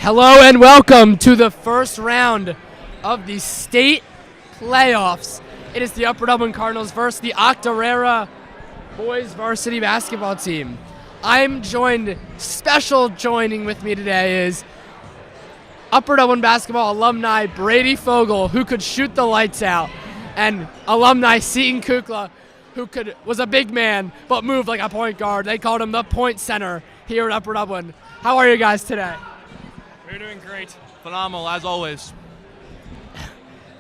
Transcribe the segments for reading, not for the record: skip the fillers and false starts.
Hello and welcome to the first round of the state playoffs. It is the Upper Dublin Cardinals versus the Octorara boys varsity basketball team. Joining with me today is Upper Dublin basketball alumni Brady Fogel, who could shoot the lights out, and alumni Seaton Kukla, who was a big man but moved like a point guard. They called him the point center here at Upper Dublin. How are you guys today? We're doing great. Phenomenal, as always.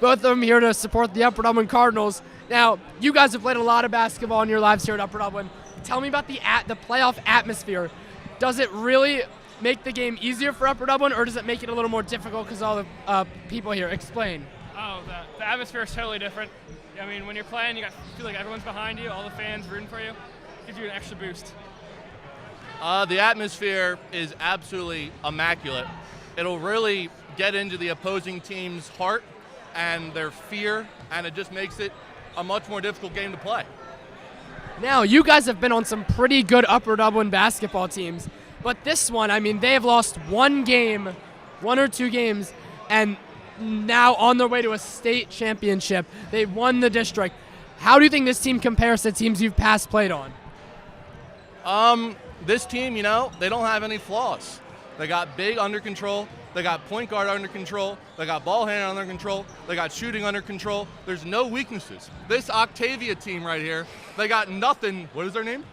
Both of them here to support the Upper Dublin Cardinals. Now, you guys have played a lot of basketball in your lives here at Upper Dublin. Tell me about the playoff atmosphere. Does it really make the game easier for Upper Dublin, or does it make it a little more difficult because all the people here? Explain. Oh, the atmosphere is totally different. I mean, when you're playing, feel like everyone's behind you, all the fans rooting for you. Gives you an extra boost. The atmosphere is absolutely immaculate. It'll really get into the opposing team's heart and their fear, and it just makes it a much more difficult game to play. Now, you guys have been on some pretty good Upper Dublin basketball teams, but this one, I mean, they have lost one or two games, and now on their way to a state championship. They won the district. How do you think this team compares to teams you've past played on? This team, they don't have any flaws. They got big under control. They got point guard under control. They got ball handling under control. They got shooting under control. There's no weaknesses. This Octavia team right here, they got nothing. What is their name?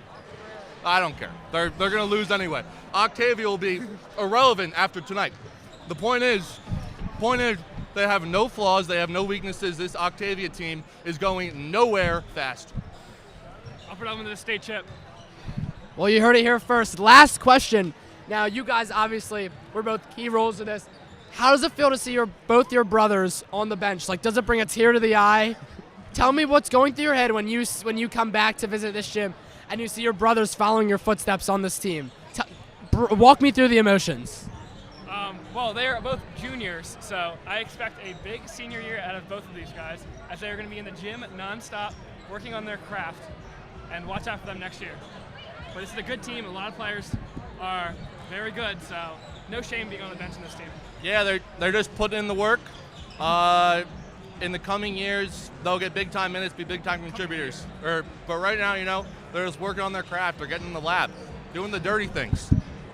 I don't care. They're going to lose anyway. Octavia will be irrelevant after tonight. The point is, they have no flaws. They have no weaknesses. This Octavia team is going nowhere fast. Upper Dublin to the state chip. Well, you heard it here first. Last question. Now, you guys obviously were both key roles in this. How does it feel to see both your brothers on the bench? Like, does it bring a tear to the eye? Tell me what's going through your head when you come back to visit this gym and you see your brothers following your footsteps on this team. Walk me through the emotions. Well, they are both juniors, so I expect a big senior year out of both of these guys, as they are going to be in the gym nonstop, working on their craft, and watch out for them next year. But this is a good team. A lot of players are very good, so no shame being on the bench in this team. Yeah, they're just putting in the work. In the coming years, they'll get big-time minutes, be big-time contributors. But right now, they're just working on their craft. They're getting in the lab, doing the dirty things.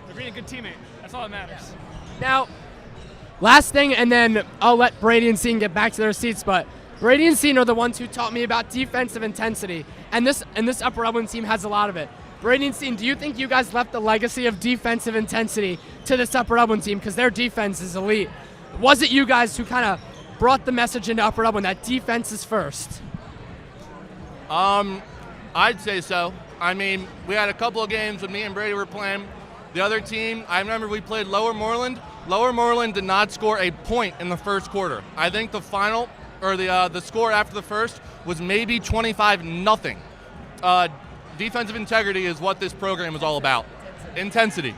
They're being a good teammate. That's all that matters. Now, last thing, and then I'll let Brady and Seaton get back to their seats, but Brady and Seaton are the ones who taught me about defensive intensity, and this Upper Dublin team has a lot of it. Brady and Seaton, do you think you guys left the legacy of defensive intensity to this Upper Dublin team, because their defense is elite? Was it you guys who kind of brought the message into Upper Dublin that defense is first? I'd say so. I mean, we had a couple of games when me and Brady were playing. The other team, I remember we played Lower Moreland. Lower Moreland did not score a point in the first quarter. I think the final, or the score after the first, was maybe 25-0. Defensive integrity is what this program is all about. Intensity.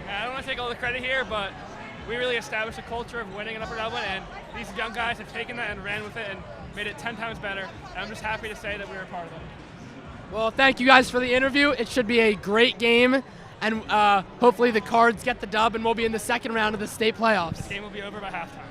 I don't want to take all the credit here, but we really established a culture of winning in Upper Dublin, and these young guys have taken that and ran with it and made it 10 times better. And I'm just happy to say that we were a part of it. Well, thank you guys for the interview. It should be a great game, and hopefully the Cards get the dub, and we'll be in the second round of the state playoffs. This game will be over by halftime.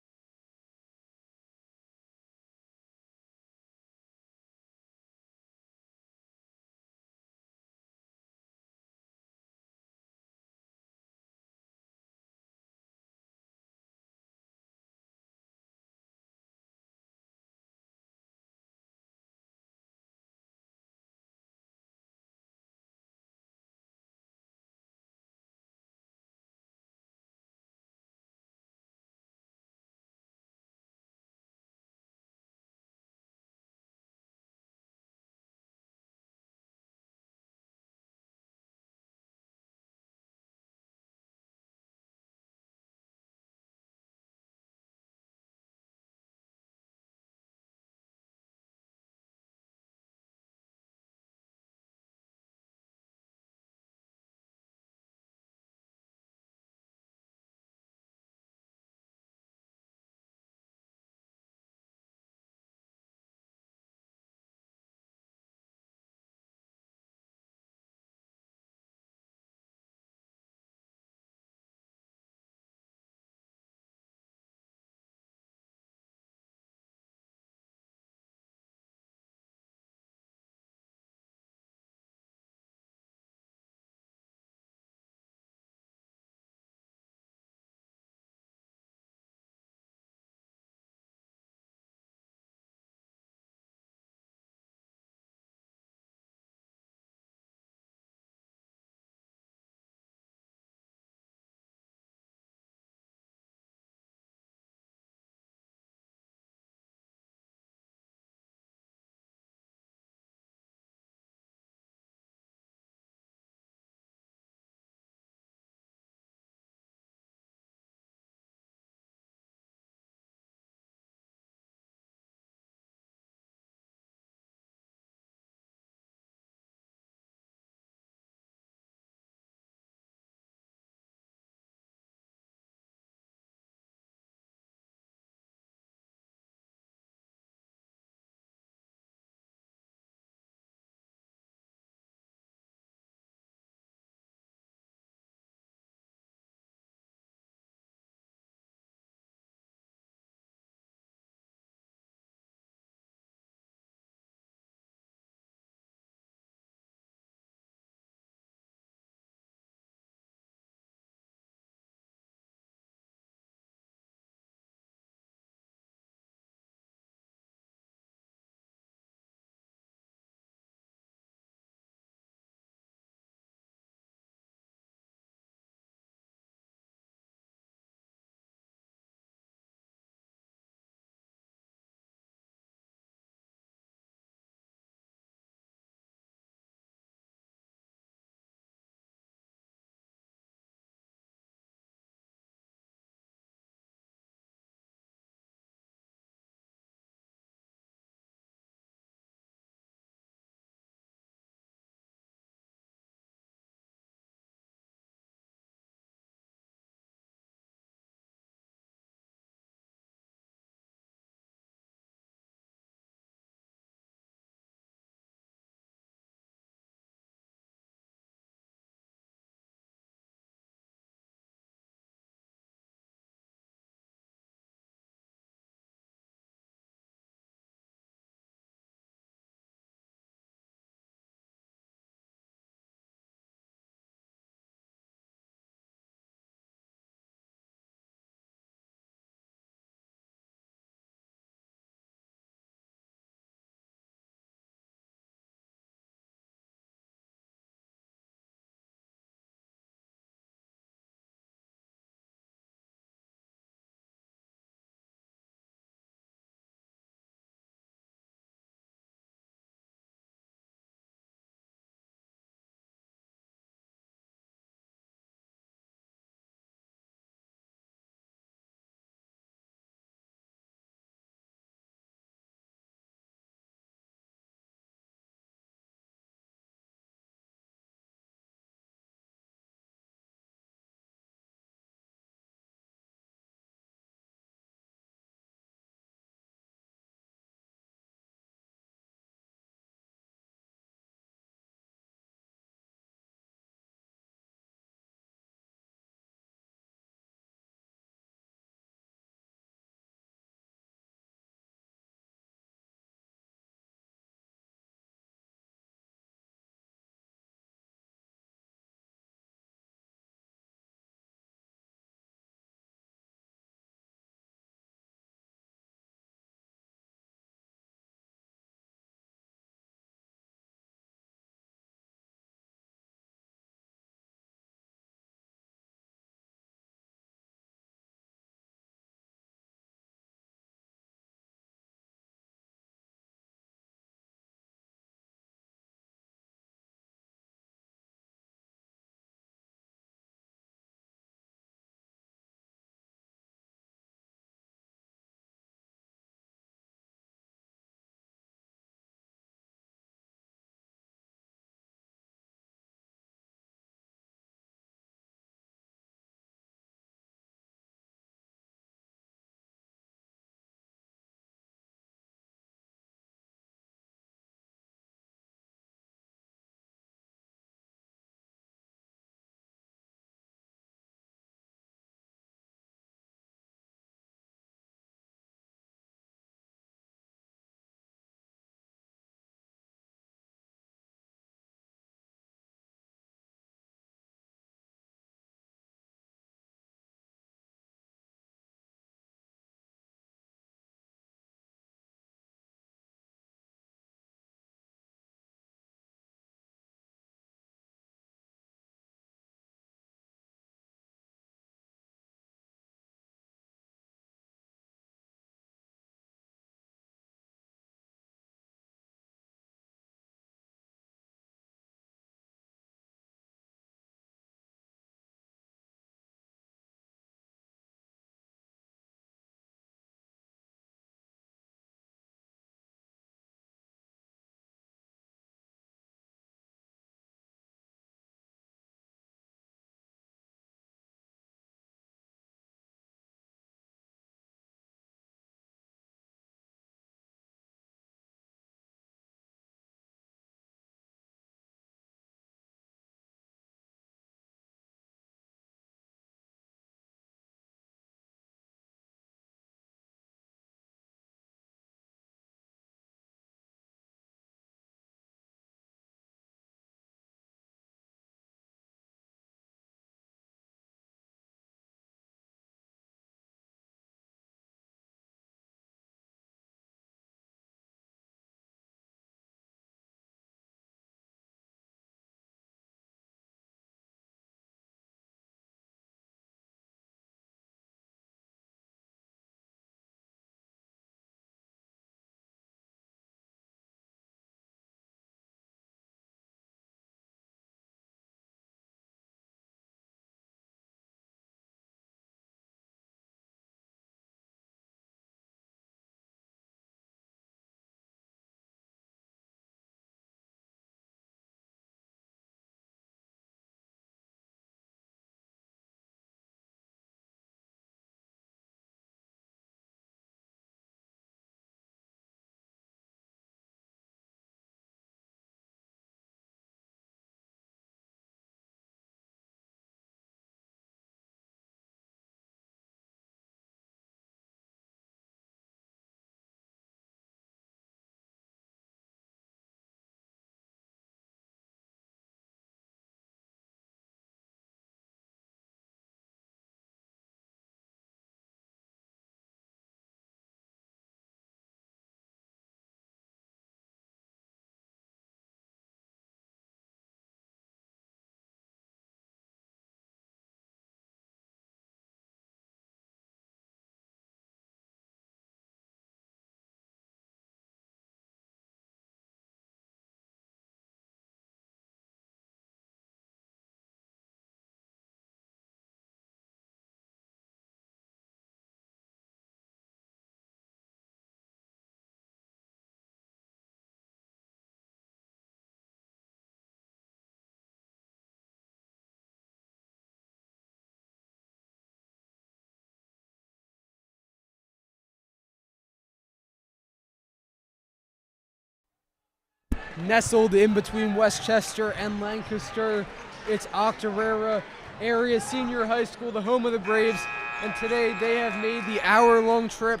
nestled in between Westchester and Lancaster. It's Octorara Area Senior High School, the home of the Braves, and today they have made the hour-long trip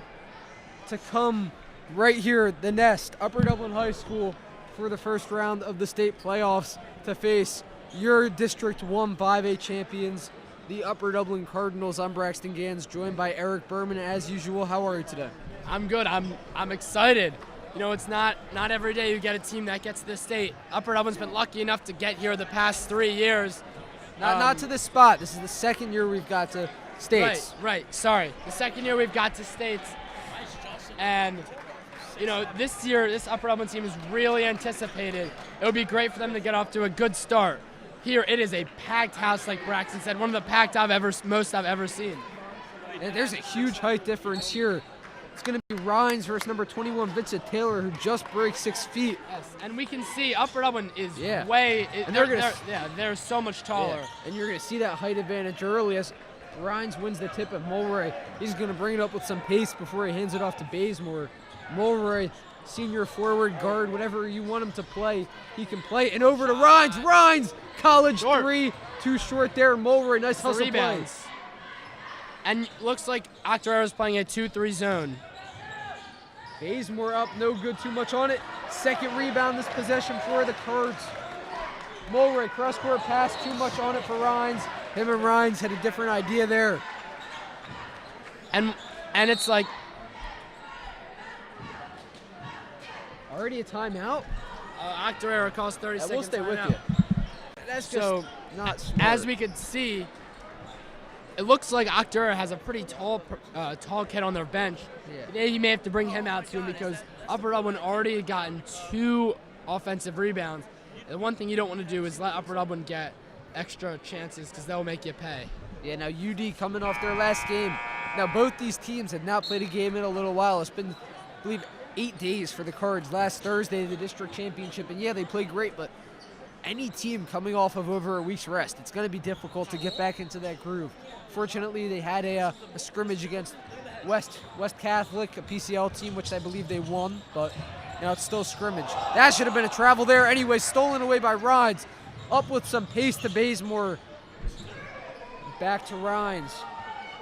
to come right here, the Nest, Upper Dublin High School, for the first round of the state playoffs to face your District 1 5A champions, the Upper Dublin Cardinals. I'm Braxton Gans, joined by Eric Berman as usual. How are you today? I'm good. I'm excited. You know, it's not every day you get a team that gets to the state. Upper Dublin's been lucky enough to get here the past 3 years. Not to this spot. This is the second year we've got to states. Right. Sorry. The second year we've got to states. And, you know, this year, this Upper Dublin team is really anticipated. It would be great for them to get off to a good start. Here, it is a packed house, like Braxton said, one of the packed most I've ever seen. And there's a huge height difference here. It's going to be Rhines versus number 21, Vincent Taylor, who just breaks 6 feet. Yes, and we can see Upper Dublin is they're so much taller. Yeah. And you're going to see that height advantage early as Rhines wins the tip of Mulroy. He's going to bring it up with some pace before he hands it off to Bazemore. Mulroy, senior forward, guard, whatever you want him to play, he can play. And over to Rhines. Rhines, college Short. 3, too short there. Mulroy, nice hustle Rebounds. play. And looks like Octorara's playing a 2-3 zone. Bazemore up, no good, too much on it. Second rebound this possession for the Cards. Mulroy, cross-court pass, too much on it for Rhines. Him and Rhines had a different idea there. And it's like, already a timeout? Octorara calls 30 seconds. We'll stay with timeout. you. That's just So, not smart. as we could see, it looks like Octorara has a pretty tall kid on their bench. Yeah. You may have to bring him out soon because Upper Dublin already had gotten 2 offensive rebounds. The one thing you don't want to do is let Upper Dublin get extra chances because they'll make you pay. Yeah, now UD coming off their last game. Now both these teams have not played a game in a little while. It's been, I believe, 8 days for the Cards. Last Thursday, the district championship, and yeah, they played great, but any team coming off of over a week's rest, it's going to be difficult to get back into that groove. Fortunately, they had a scrimmage against West Catholic, a PCL team, which I believe they won, but now it's still scrimmage. That should have been a travel there. Anyway, stolen away by Rhines. Up with some pace to Bazemore. Back to Rhines.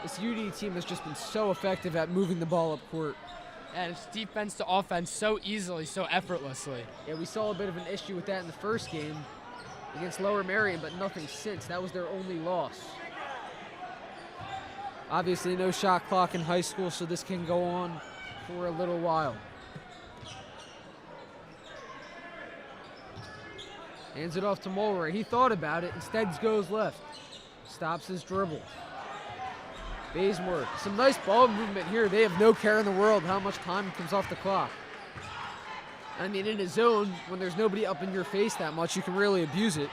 This UD team has just been so effective at moving the ball up court. And it's defense to offense so easily, so effortlessly. Yeah, we saw a bit of an issue with that in the first game against Lower Merion, but nothing since. That was their only loss. Obviously, no shot clock in high school, so this can go on for a little while. Hands it off to Mulroy. He thought about it. Instead, goes left. Stops his dribble. Bazemore, some nice ball movement here. They have no care in the world how much time comes off the clock. I mean, in a zone, when there's nobody up in your face that much, you can really abuse it.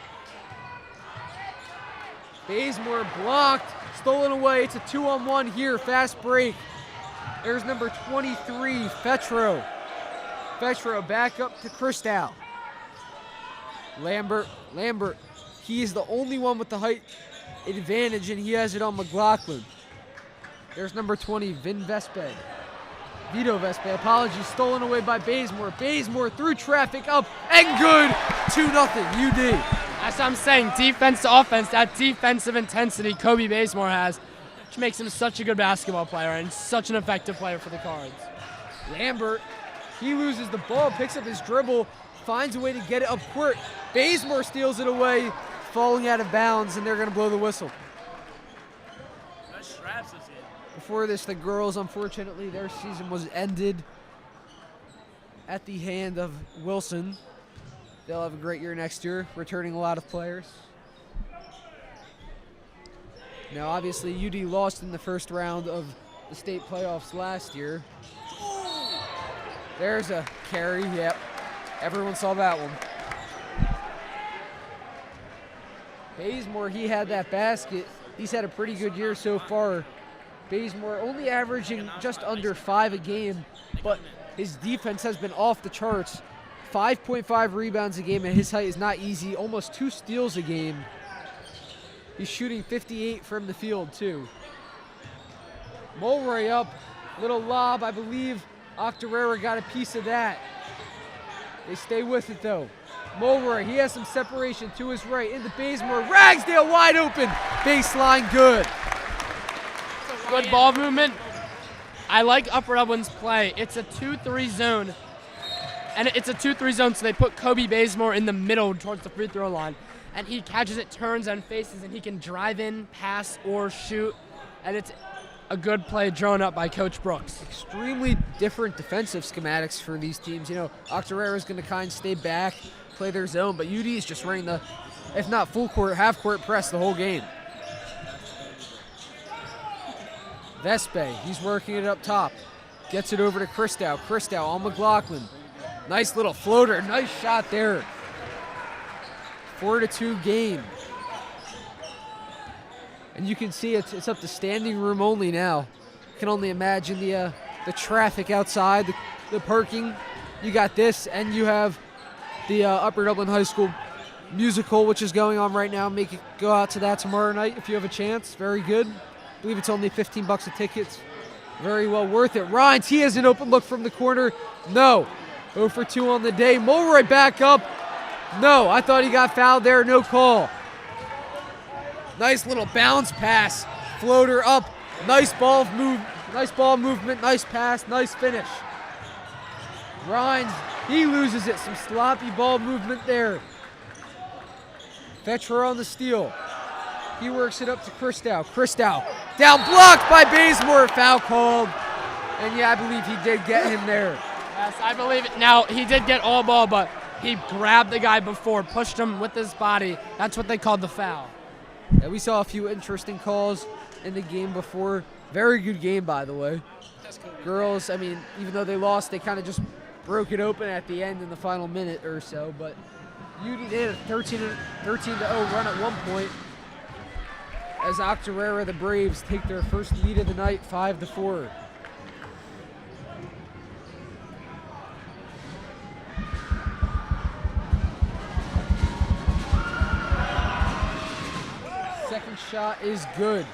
Bazemore blocked, stolen away. It's a 2-on-1 here, fast break. There's number 23, Fetro. Fetro back up to Christow. Lambert, he is the only one with the height advantage, and he has it on McLaughlin. There's number 20, Vito Vespe, apologies, stolen away by Bazemore. Bazemore through traffic, up, and good! 2-0, UD. That's what I'm saying, defense to offense, that defensive intensity Kobe Bazemore has, which makes him such a good basketball player and such an effective player for the Cards. Lambert, he loses the ball, picks up his dribble, finds a way to get it up court. Bazemore steals it away, falling out of bounds, and they're going to blow the whistle. Before this, the girls, unfortunately, their season was ended at the hand of Wilson. They'll have a great year next year, returning a lot of players. Now, obviously, UD lost in the first round of the state playoffs last year. There's a carry, yep. Everyone saw that one. Bazemore, he had that basket. He's had a pretty good year so far. Bazemore only averaging just under 5 a game, but his defense has been off the charts. 5.5 rebounds a game, and his height is not easy. Almost 2 steals a game. He's shooting 58 from the field, too. Mulroy up. Little lob, I believe Octorara got a piece of that. They stay with it though. Mulroy, he has some separation to his right. Into Bazemore. Ragsdale wide open. Baseline good. Good ball movement. I like Upper Dublin's play. It's a 2-3 zone. And it's a 2-3 zone, so they put Kobe Bazemore in the middle towards the free throw line. And he catches it, turns, and faces, and he can drive in, pass, or shoot. And it's a good play drawn up by Coach Brooks. Extremely different defensive schematics for these teams. You know, Octorara is going to kind of stay back, play their zone, but UD is just running the, if not full court, half court press the whole game. Vespe, he's working it up top. Gets it over to Christow. Christow on McLaughlin. Nice little floater. Nice shot there. 4-2 game. And you can see it's up to standing room only now. You can only imagine the traffic outside, the parking. You got this, and you have the Upper Dublin High School musical, which is going on right now. Make it go out to that tomorrow night if you have a chance. Very good. I believe it's only $15 a ticket. Very well worth it. Rhines, he has an open look from the corner. No. 0 for 2 on the day. Mulroy back up. No, I thought he got fouled there. No call. Nice little bounce pass. Floater up. Nice ball movement. Nice pass. Nice finish. Rhines, he loses it. Some sloppy ball movement there. Vetra on the steal. He works it up to Christow. Christow down, blocked by Bazemore. Foul called. And yeah, I believe he did get him there. Yes, I believe it. Now, he did get all ball, but he grabbed the guy before, pushed him with his body. That's what they called the foul. Yeah, we saw a few interesting calls in the game before. Very good game, by the way. Girls, I mean, even though they lost, they kind of just broke it open at the end in the final minute or so. But UD did a 13-0 run at one point as Octorara, the Braves, take their first lead of the night, 5-4. Second shot is good.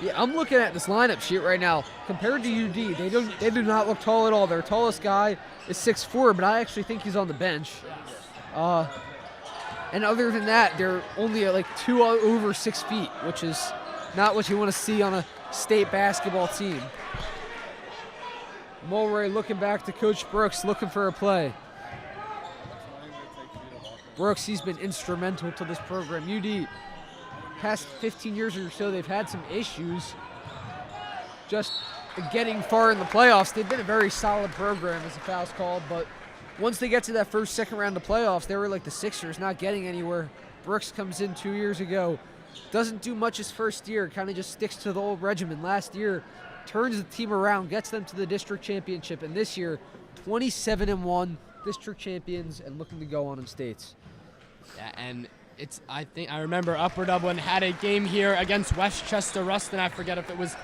Yeah, I'm looking at this lineup sheet right now. Compared to UD, they do not look tall at all. Their tallest guy is 6'4", but I actually think he's on the bench. And other than that, they're only like 2 over 6 feet, which is not what you want to see on a state basketball team. Mulroy looking back to Coach Brooks, looking for a play. Brooks, he's been instrumental to this program. UD, past 15 years or so, they've had some issues just getting far in the playoffs. They've been a very solid program as the foul's called, but once they get to that first, second round of playoffs, they were like the Sixers, not getting anywhere. Brooks comes in 2 years ago, doesn't do much his first year, kind of just sticks to the old regimen. Last year, turns the team around, gets them to the district championship, and this year, 27-1, district champions, and looking to go on in states. Yeah, and I remember Upper Dublin had a game here against Westchester Ruston. I forget if it was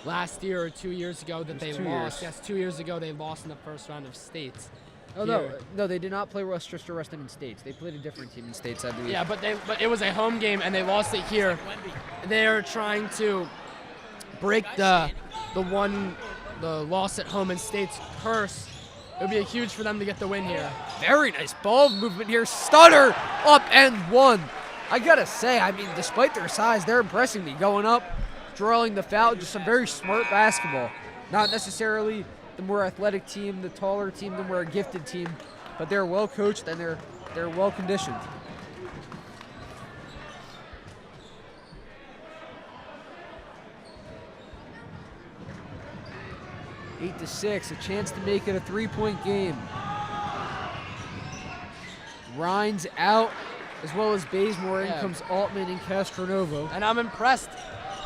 last year or 2 years ago that they lost. Yes, 2 years ago they lost in the first round of states. Oh, no, they did not play Westchester Ruston in states. They played a different team in states, I believe. Yeah, but it was a home game and they lost it here. They're trying to break the loss at home in states curse. It would be huge for them to get the win here. Very nice ball movement here. Stunner up and one. I gotta say, I mean, despite their size, they're impressing me. Going up, drawing the foul, just some very smart basketball. Not necessarily the more athletic team, the taller team, the more gifted team, but they're well coached and they're well conditioned. Eight to 6, a chance to make it a 3-point game. Rhines out, as well as Bazemore. In comes Altman and Castronovo. And I'm impressed.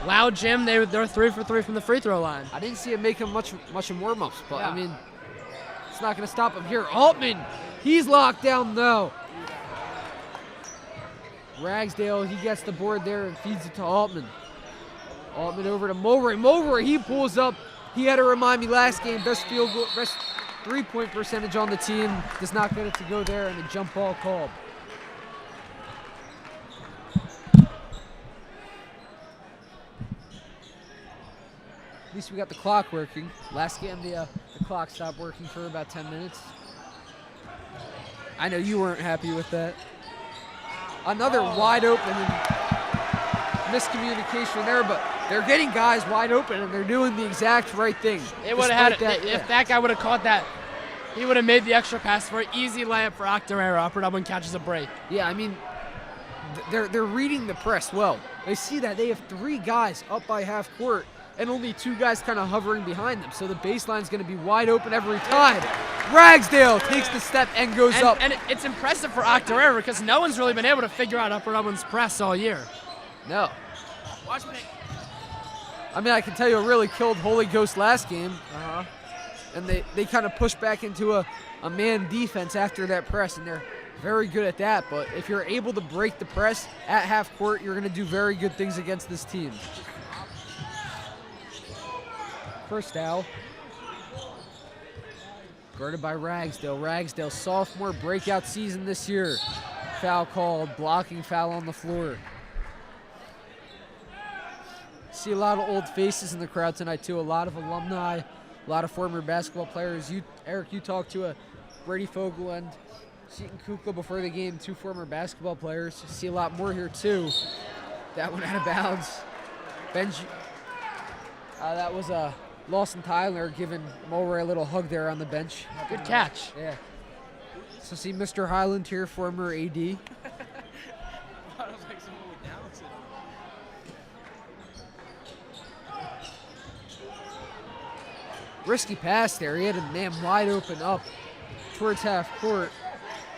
Loud Jim, they're 3 for 3 from the free throw line. I didn't see him make him much in warm-ups, but I mean, it's not going to stop him here. Altman, he's locked down though. Ragsdale, he gets the board there and feeds it to Altman. Altman over to Mulroy. Mulroy, he pulls up. He had to remind me last game, best field goal, best 3-point percentage on the team. Does not get it to go there, and a jump ball called. At least we got the clock working. Last game, the Clock stopped working for about 10 minutes. I know you weren't happy with that. Another wide open and miscommunication there, but they're getting guys wide open and they're doing the exact right thing. They would have had Despite if that guy would have caught that, he would have made the extra pass for an easy layup for Octorara. Upper Dublin catches a break. Yeah, I mean, they're reading the press well. They see that they have 3 guys up by half court and only 2 guys kind of hovering behind them. So the baseline's going to be wide open every time. Ragsdale takes the step and goes up. And it's impressive for Octorara because no one's really been able to figure out Upper Dublin's press all year. No. I mean, I can tell you it really killed Holy Ghost last game. And they kind of pushed back into a man defense after that press, and they're very good at that. But if you're able to break the press at half court, you're going to do very good things against this team. First foul. Guarded by Ragsdale. Ragsdale, sophomore breakout season this year. Foul called, blocking foul on the floor. See a lot of old faces in the crowd tonight too. A lot of alumni, a lot of former basketball players. Eric, you talked to Brady Fogel and Seton Kukla before the game, 2 former basketball players. See a lot more here too. That went out of bounds. Benji, that was Lawson Tyler giving Mulray a little hug there on the bench. Good catch. Yeah. So see Mr. Highland here, former AD. Risky pass there. He had a man wide open up towards half court.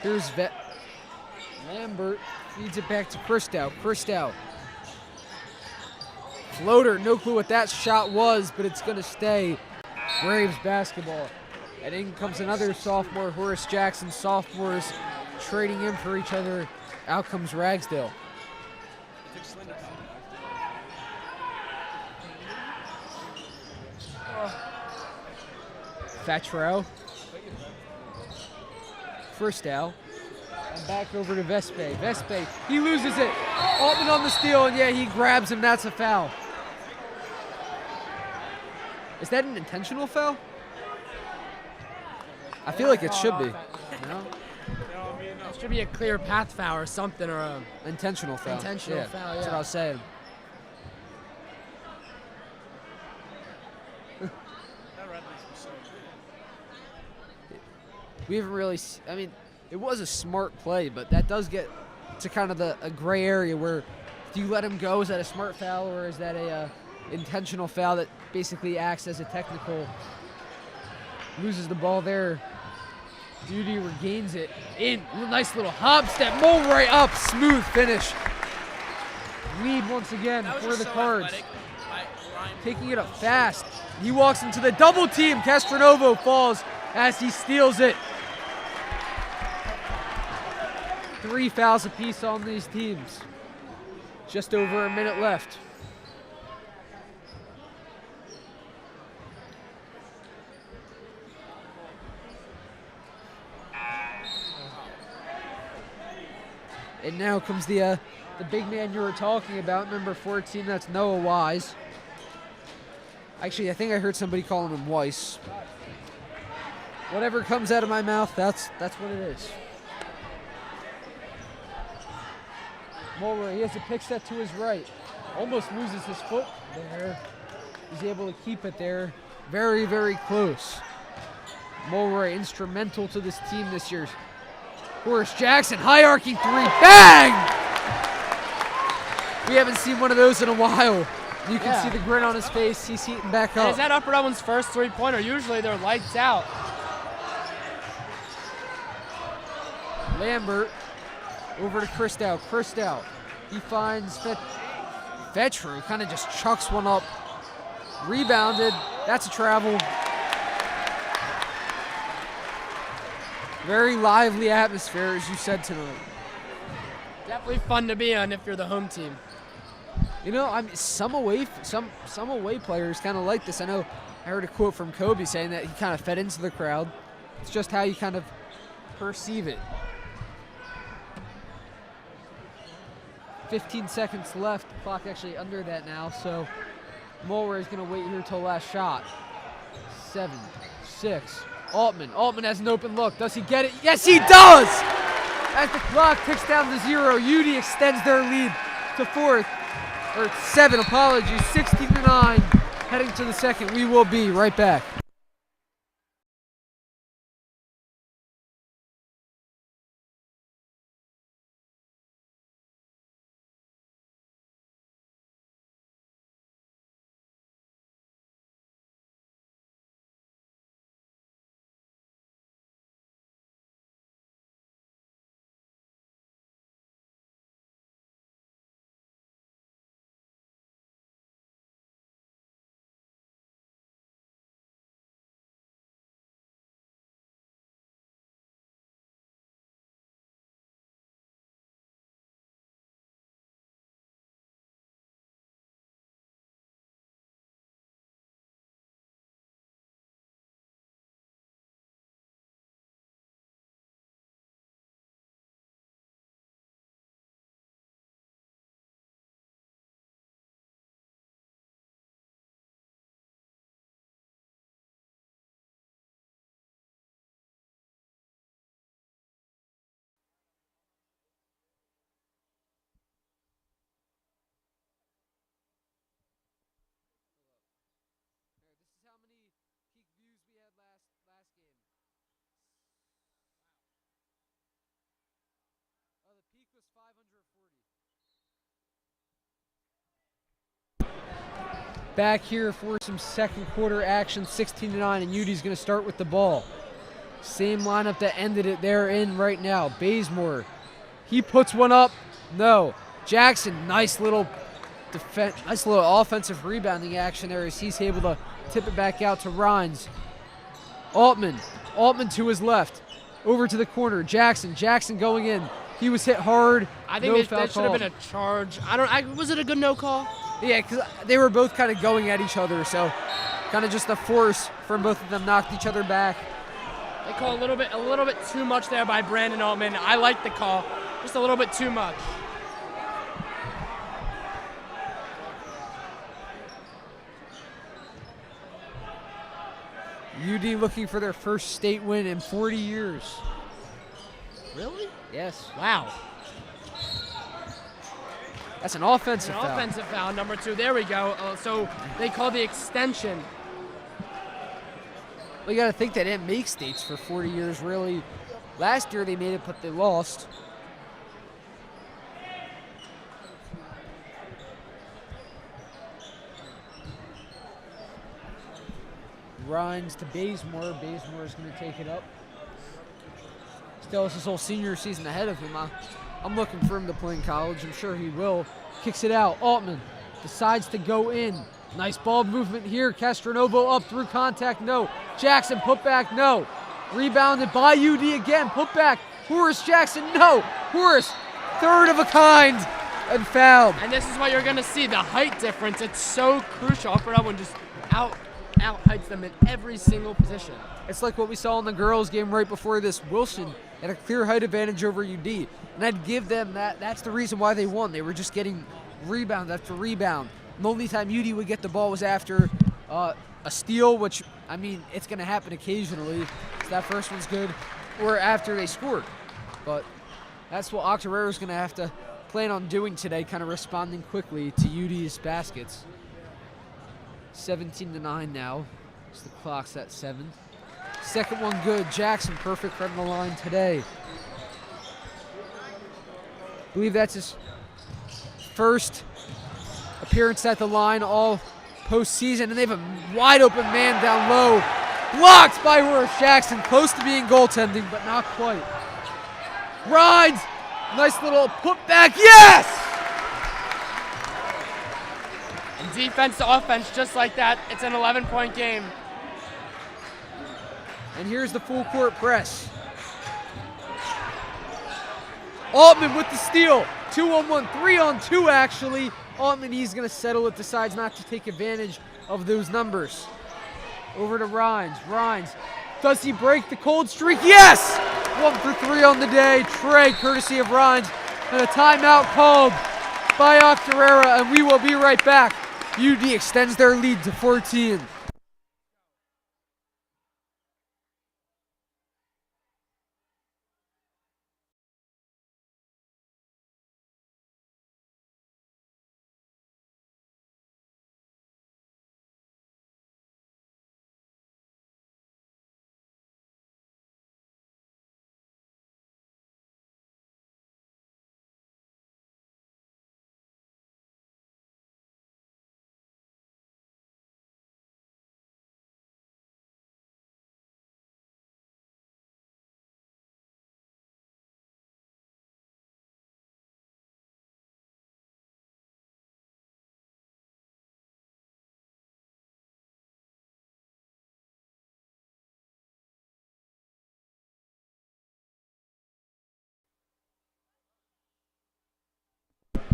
Here's Lambert. Feeds it back to Christow. Christow. Floater. No clue what that shot was, but it's going to stay. Braves basketball. And in comes another sophomore, Horace Jackson. Sophomores trading in for each other. Out comes Ragsdale. Fatro. First out. And back over to Vespe. Vespe, he loses it. Altman on the steal, and yeah, he grabs him. That's a foul. Is that an intentional foul? I feel like it should be. No? It should be a clear path foul or something, or a Intentional foul. intentional foul. Yeah. That's what I was saying. We haven't really, I mean, it was a smart play, but that does get to kind of a gray area where do you let him go? Is that a smart foul or is that a intentional foul that basically acts as a technical? Loses the ball there. Duty regains it. In, nice little hop step. Mulray up, smooth finish. Lead once again for the Cards. Taking it up fast. He walks into the double team. Castronovo falls as he steals it. 3 fouls apiece on these teams. Just over a minute left. And now comes the big man you were talking about, number 14. That's Noah Wise. Actually, I think I heard somebody calling him Weiss. Whatever comes out of my mouth, that's what it is. Mulray, he has a pick set to his right. Almost loses his foot there. He's able to keep it there. Very, very close. Mulray, instrumental to this team this year. Horace Jackson, high arcing 3. Bang! We haven't seen one of those in a while. You can see the grin on his face. He's heating back up. And is that Upper Dublin's first 3-pointer? Usually they're lights out. Lambert over to Christow. Christow, he finds Vetru, kind of just chucks one up. Rebounded. That's a travel. Very lively atmosphere, as you said tonight. Definitely fun to be on if you're the home team. You know, some away players kind of like this. I know I heard a quote from Kobe saying that he kind of fed into the crowd. It's just how you kind of perceive it. 15 seconds left. The clock actually under that now, so Mulray is going to wait here till last shot. 7, 6. Altman has an open look. Does he get it? Yes, he does! As the clock ticks down to 0, UD extends their lead to 7, 16-9, heading to the second. We will be right back. This is how many peak views we had last game. Oh, the peak was 540. Back here for some second quarter action, 16-9, and UD's going to start with the ball. Same lineup that ended it, they're in right now. Bazemore, he puts one up. No. Jackson, nice little offensive rebounding action there as he's able to tip it back out to Rhines. Altman to his left, over to the corner. Jackson going in. He was hit hard. I think that should have been a charge. Was it a good no call? Yeah, because they were both kind of going at each other, so kind of just the force from both of them knocked each other back. They call a little bit too much there by Brandon Altman. I like the call, just a little bit too much. UD looking for their first state win in 40 years. Really? Yes. Wow. That's an offensive foul. Offensive foul, number 2. There we go. So they call the extension. Well, you got to think they didn't make states for 40 years, really. Last year they made it, but they lost. Rhines to Bazemore. Bazemore is going to take it up. Still has his whole senior season ahead of him. I'm looking for him to play in college. I'm sure he will. Kicks it out. Altman decides to go in. Nice ball movement here. Castronovo up through contact. No. Jackson put back. No. Rebounded by UD again. Put back. Horace Jackson. No. Horace, third of a kind, and fouled. And this is what you're going to see, the height difference. It's so crucial. Upper Dublin just out heights them in every single position. It's like what we saw in the girls' game right before this. Wilson had a clear height advantage over UD, and I'd give them that. That's the reason why they won. They were just getting rebound after rebound. The only time UD would get the ball was after a steal, which, I mean, it's going to happen occasionally. So that first one's good, or after they scored. But that's what Octorara is going to have to plan on doing today, kind of responding quickly to UD's baskets. 17-9 now, so the clock's at 7. Second one good. Jackson perfect from the line today. I believe that's his first appearance at the line all postseason, and they have a wide open man down low. Blocked by Horace Jackson, close to being goaltending, but not quite. Rides, nice little putback, yes! And defense to offense, just like that. It's an 11-point game. And here's the full court press. Altman with the steal. 2-on-1, 3-on-2 actually. Altman, he's going to settle it, decides not to take advantage of those numbers. Over to Rhines. Rhines, does he break the cold streak? Yes! 1 for 3 on the day. Trey, courtesy of Rhines. And a timeout called by Octorara, and we will be right back. UD extends their lead to 14.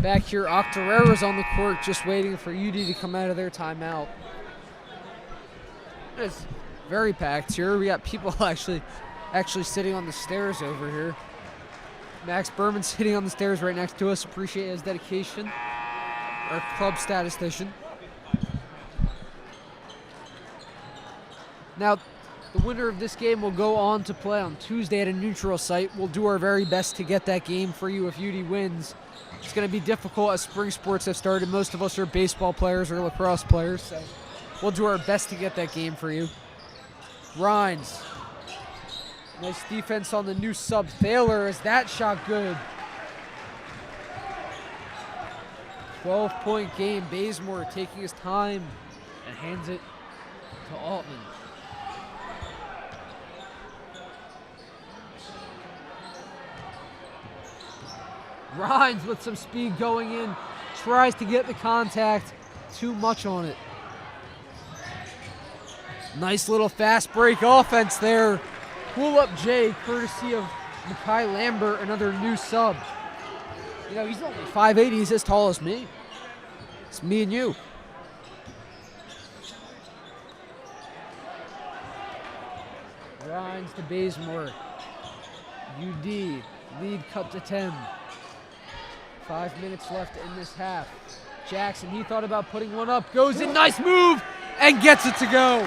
Back here, Octorara's on the court just waiting for UD to come out of their timeout. It's very packed here. We got people actually sitting on the stairs over here. Max Berman sitting on the stairs right next to us. Appreciate his dedication. Our club statistician. Now, the winner of this game will go on to play on Tuesday at a neutral site. We'll do our very best to get that game for you if UD wins. It's going to be difficult as spring sports have started. Most of us are baseball players or lacrosse players, so we'll do our best to get that game for you. Rhines. Nice defense on the new sub. Thaler, is that shot good? 12-point game. Bazemore taking his time and hands it to Altman. Rhines with some speed going in. Tries to get the contact. Too much on it. Nice little fast break offense there. Pull up J, courtesy of Makai Lambert, another new sub. You know, he's only 5'8", he's as tall as me. It's me and you. Rhines to Bazemore. UD, lead cut to 10. 5 minutes left in this half. Jackson, he thought about putting one up, goes in, nice move, and gets it to go.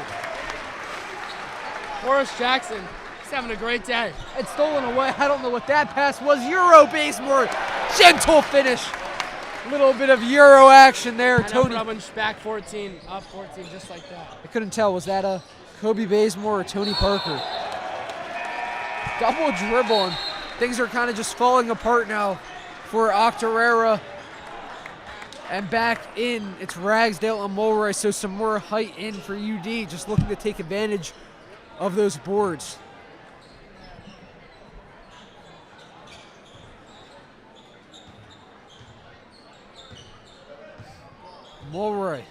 Horace Jackson, he's having a great day. It's stolen away. I don't know what that pass was. Euro Bazemore, gentle finish. Little bit of Euro action there. And Tony. Back 14, up 14, just like that. I couldn't tell. Was that a Kobe Bazemore or Tony Parker? Double dribble, and things are kind of just falling apart now for Octorara. And back in, it's Ragsdale and Mulroy, so some more height in for UD, just looking to take advantage of those boards. Mulroy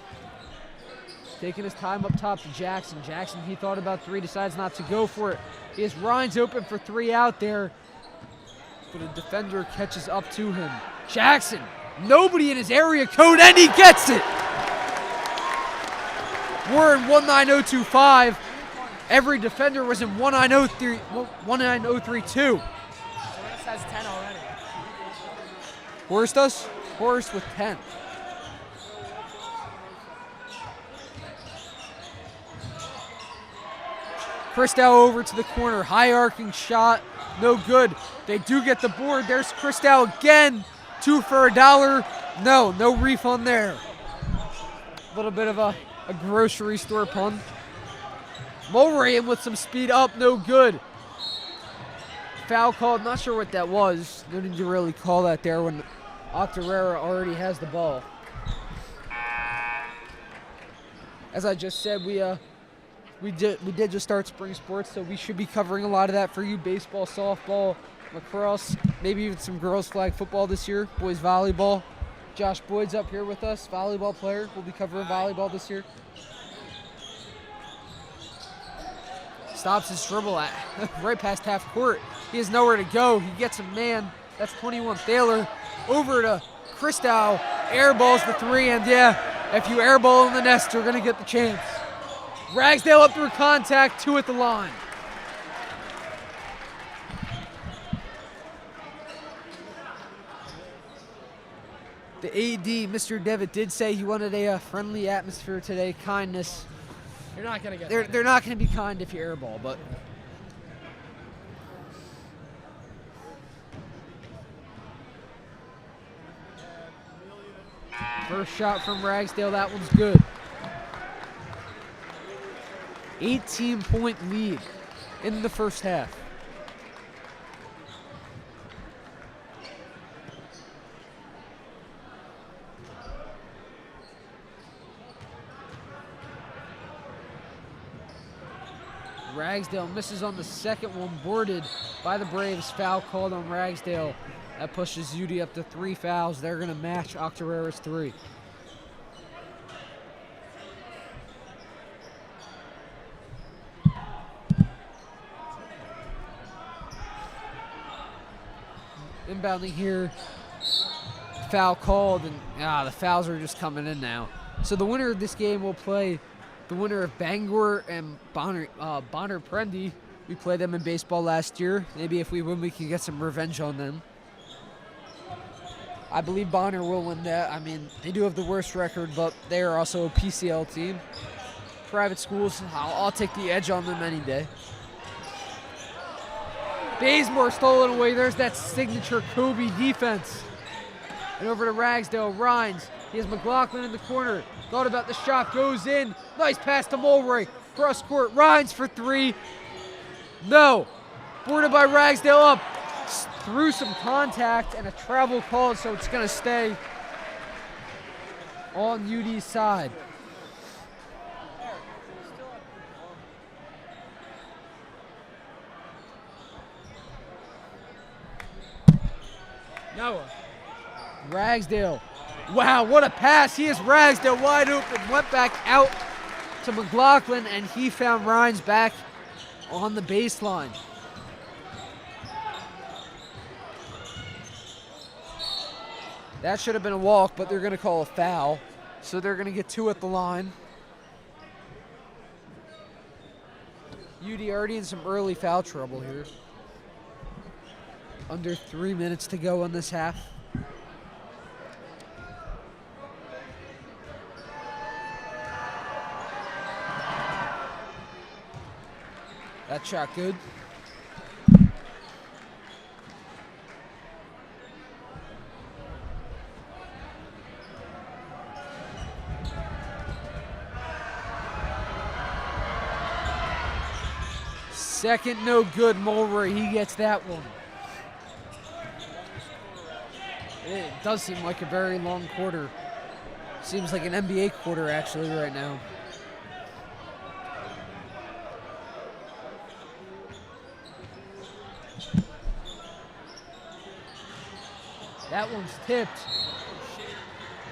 taking his time up top to Jackson. Jackson, he thought about three, decides not to go for it. He has Rhines open for three out there, but a defender catches up to him. Jackson, nobody in his area code, and he gets it! We're in 19025. Every defender was in 19032. Horace has 10 already. Horace does? Horace with 10. Christow over to the corner. High arcing shot. No good. They do get the board. There's Christow again. 2 for $1. No refund there. A little bit of a grocery store pun. Mulray in with some speed up. No good. Foul called. Not sure what that was. No need to really call that there when Octorara already has the ball. As I just said, we did just start spring sports, so we should be covering a lot of that for you. Baseball, softball, lacrosse, maybe even some girls flag football this year. Boys volleyball. Josh Boyd's up here with us, volleyball player. We'll be covering volleyball this year. Stops his dribble at right past half court. He has nowhere to go. He gets a man. That's 21 Thaler. Over to Christow. Airballs the three, and yeah, if you airball in the nest, you're going to get the chance. Ragsdale up through contact, 2 at the line. The AD, Mr. Devitt, did say he wanted a friendly atmosphere today, kindness. You're not going to get They're not going to be kind if you airball, but. First shot from Ragsdale, that one's good. 18-point lead in the first half. Ragsdale misses on the second one, boarded by the Braves. Foul called on Ragsdale. That pushes UD up to 3 fouls. They're going to match Octorara's 3. Inbounding here, foul called, and the fouls are just coming in now. So the winner of this game will play the winner of Bangor and Bonner Prendy. We played them in baseball last year. Maybe if we win, we can get some revenge on them. I believe Bonner will win that. I mean, they do have the worst record, but they are also a PCL team. Private schools, I'll take the edge on them any day. Bazemore stolen away. There's that signature Kobe defense. And over to Ragsdale. Rhines. He has McLaughlin in the corner. Thought about the shot. Goes in. Nice pass to Mulroy. Cross court. Rhines for three. No. Boarded by Ragsdale up. Through some contact and a travel call, so it's going to stay on UD's side. Noah. Ragsdale. Wow, what a pass. He is Ragsdale wide open. Went back out to McLaughlin, and he found Rhines back on the baseline. That should have been a walk, but they're going to call a foul. So they're going to get two at the line. UD already in some early foul trouble here. Under 3 minutes to go in this half. That shot good. Second, no good. Mulroy, he gets that one. It does seem like a very long quarter. Seems like an NBA quarter, actually, right now. That one's tipped.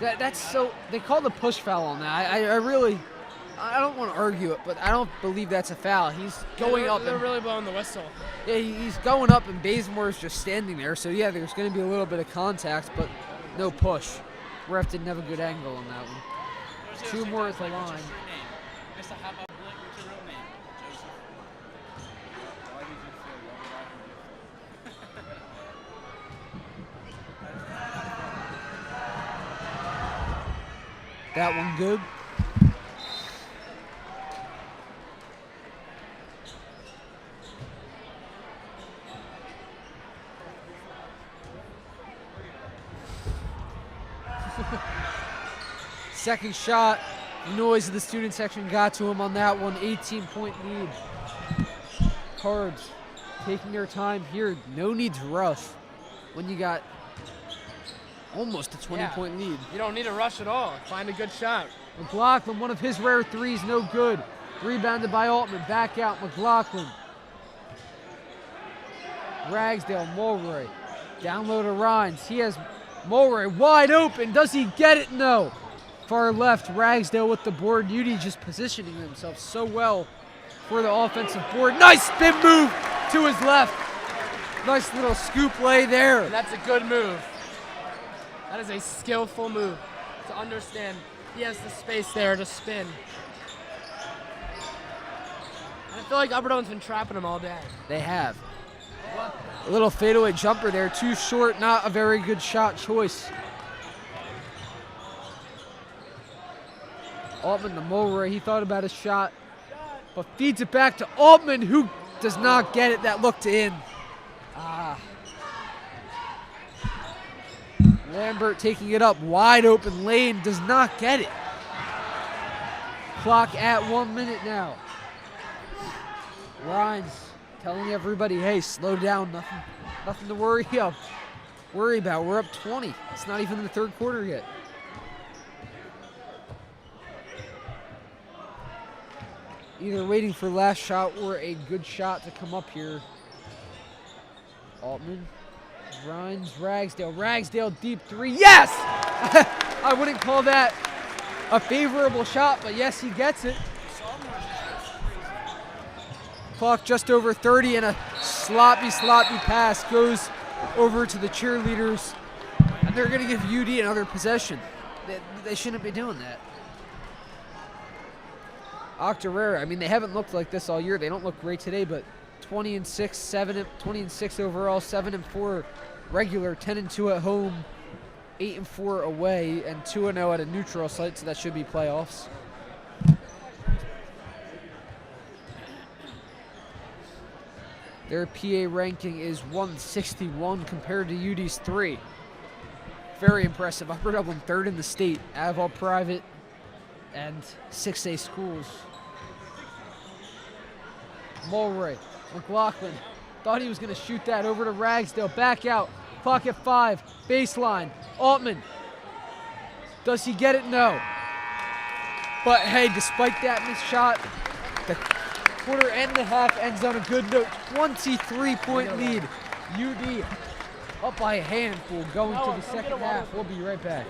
That's so. They called the push foul on that. I don't want to argue it, but I don't believe that's a foul. He's going up. They're really blowing the whistle. Yeah, he's going up, and Bazemore's just standing there. So, yeah, there's going to be a little bit of contact, but no push. Ref didn't have a good angle on that one. Two more at the line. That one good. Second shot, the noise of the student section got to him on that one. 18-point lead. Cards taking their time here. No need to rush when you got almost a 20-point lead. You don't need to rush at all. Find a good shot. McLaughlin, one of his rare threes, no good. Rebounded by Altman. Back out, McLaughlin. Ragsdale, Mulroy. Down low to Rhines. He has Mulroy wide open. Does he get it? No. Far left, Ragsdale with the board. UD just positioning himself so well for the offensive board. Nice spin move to his left. Nice little scoop lay there. And that's a good move. That is a skillful move to understand he has the space there to spin. I feel like Upper Dublin's been trapping him all day. They have. A little fadeaway jumper there, too short, not a very good shot choice. Altman to Mulroy, he thought about his shot, but feeds it back to Altman, who does not get it. That looked in. Lambert taking it up, wide open lane, does not get it. Clock at 1 minute now. Rhines telling everybody, hey, slow down, nothing to worry about. We're up 20. It's not even the third quarter yet. Either waiting for last shot or a good shot to come up here. Altman, Rhines, Ragsdale. Ragsdale deep three. Yes! I wouldn't call that a favorable shot, but yes, he gets it. Clock just over 30, and a sloppy pass goes over to the cheerleaders And they're going to give UD another possession. They shouldn't be doing that. Octorara, I mean, they haven't looked like this all year. They don't look great today, but 20-6 overall, 7-4 regular, 10-2 at home, 8-4 away, and 2-0 at a neutral site, so that should be playoffs. Their PA ranking is 161 compared to UD's 3. Very impressive. Upper Dublin, 3rd in the state, out of all private and 6A schools. Mulray, McLaughlin, thought he was going to shoot that over to Ragsdale. Back out, pocket 5, baseline. Altman, does he get it? No. But hey, despite that missed shot, the quarter and a half ends on a good note. 23-point lead. UD up by a handful going to the second half. We'll be right back.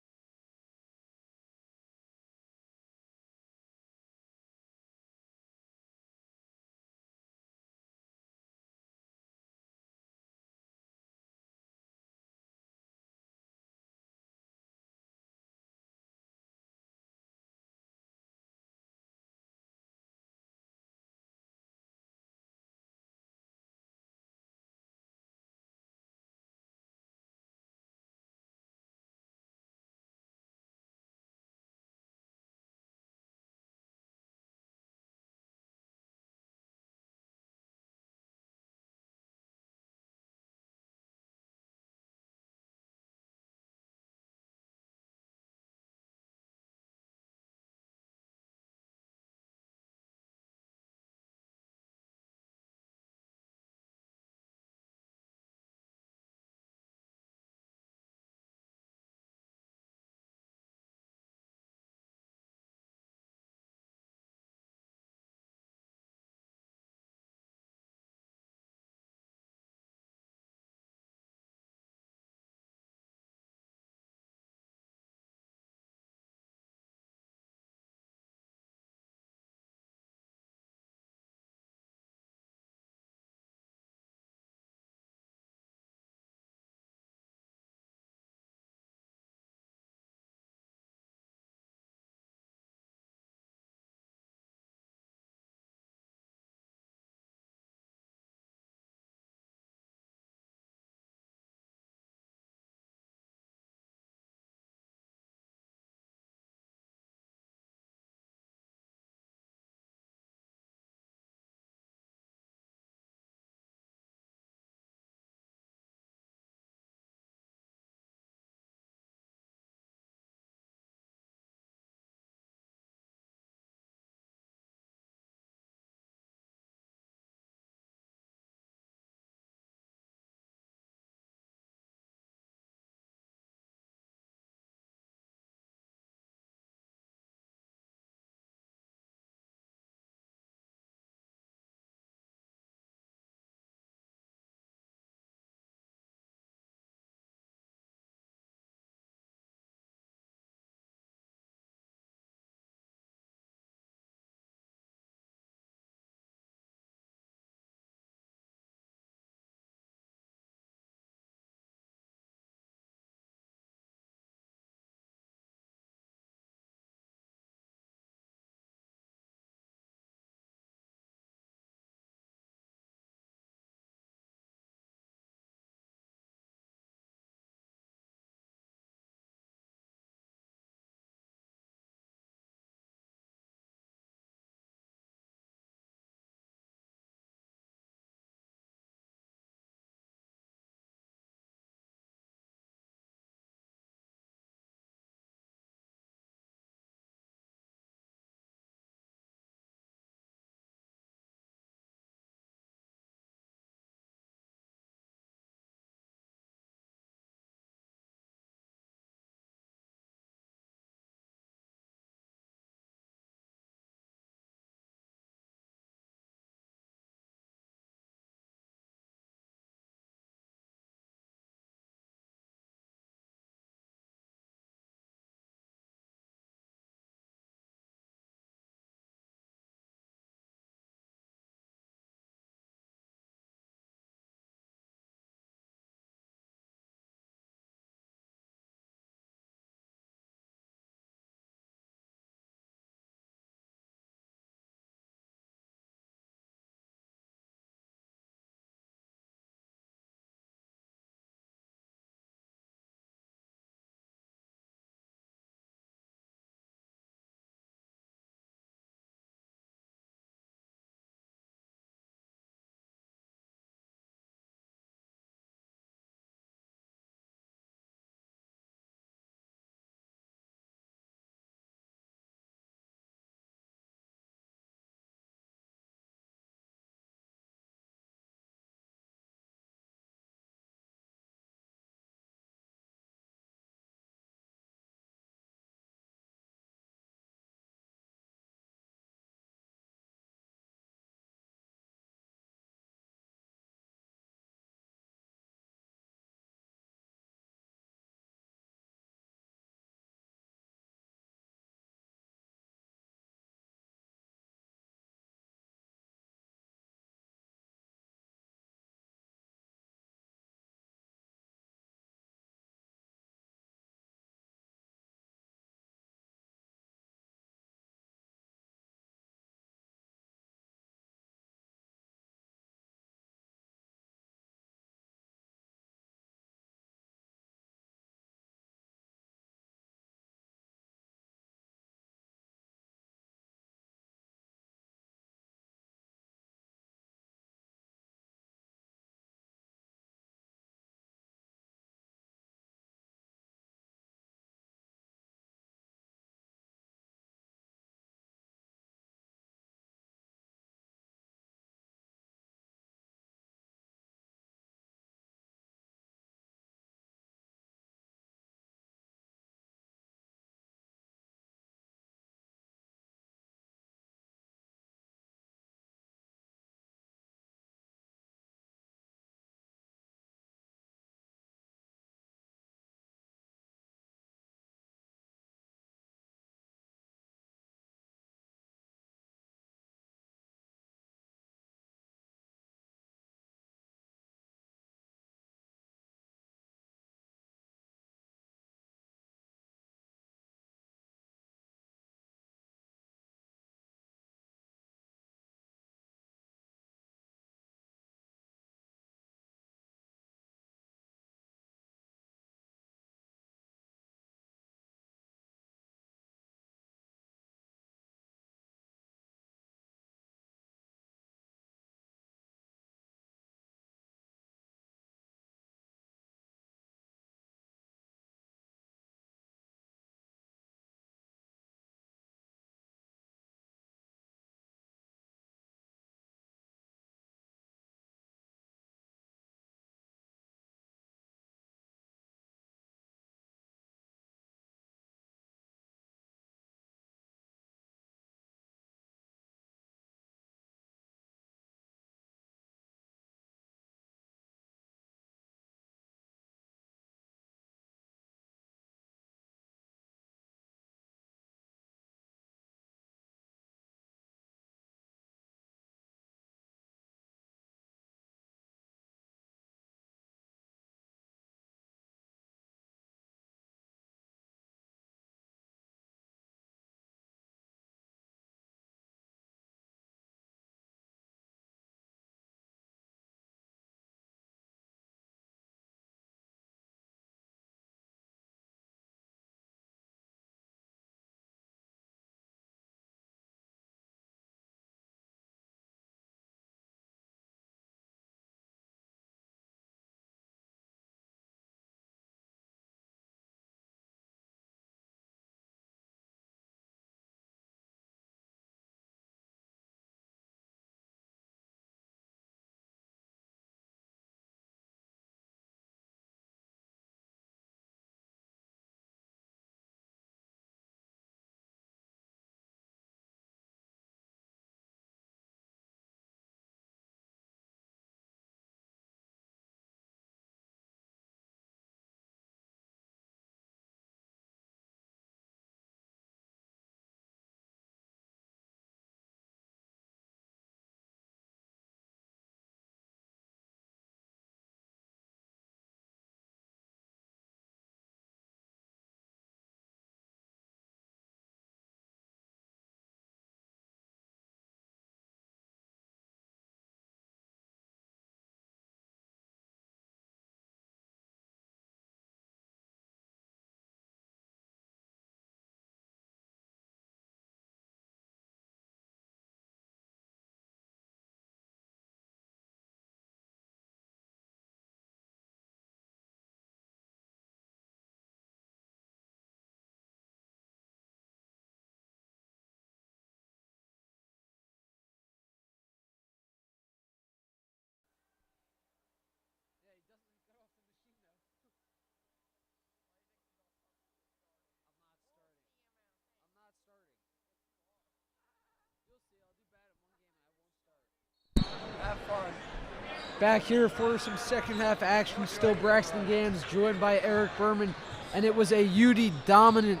Back here for some second half action. Still Braxton Gans joined by Eric Berman. And it was a UD dominant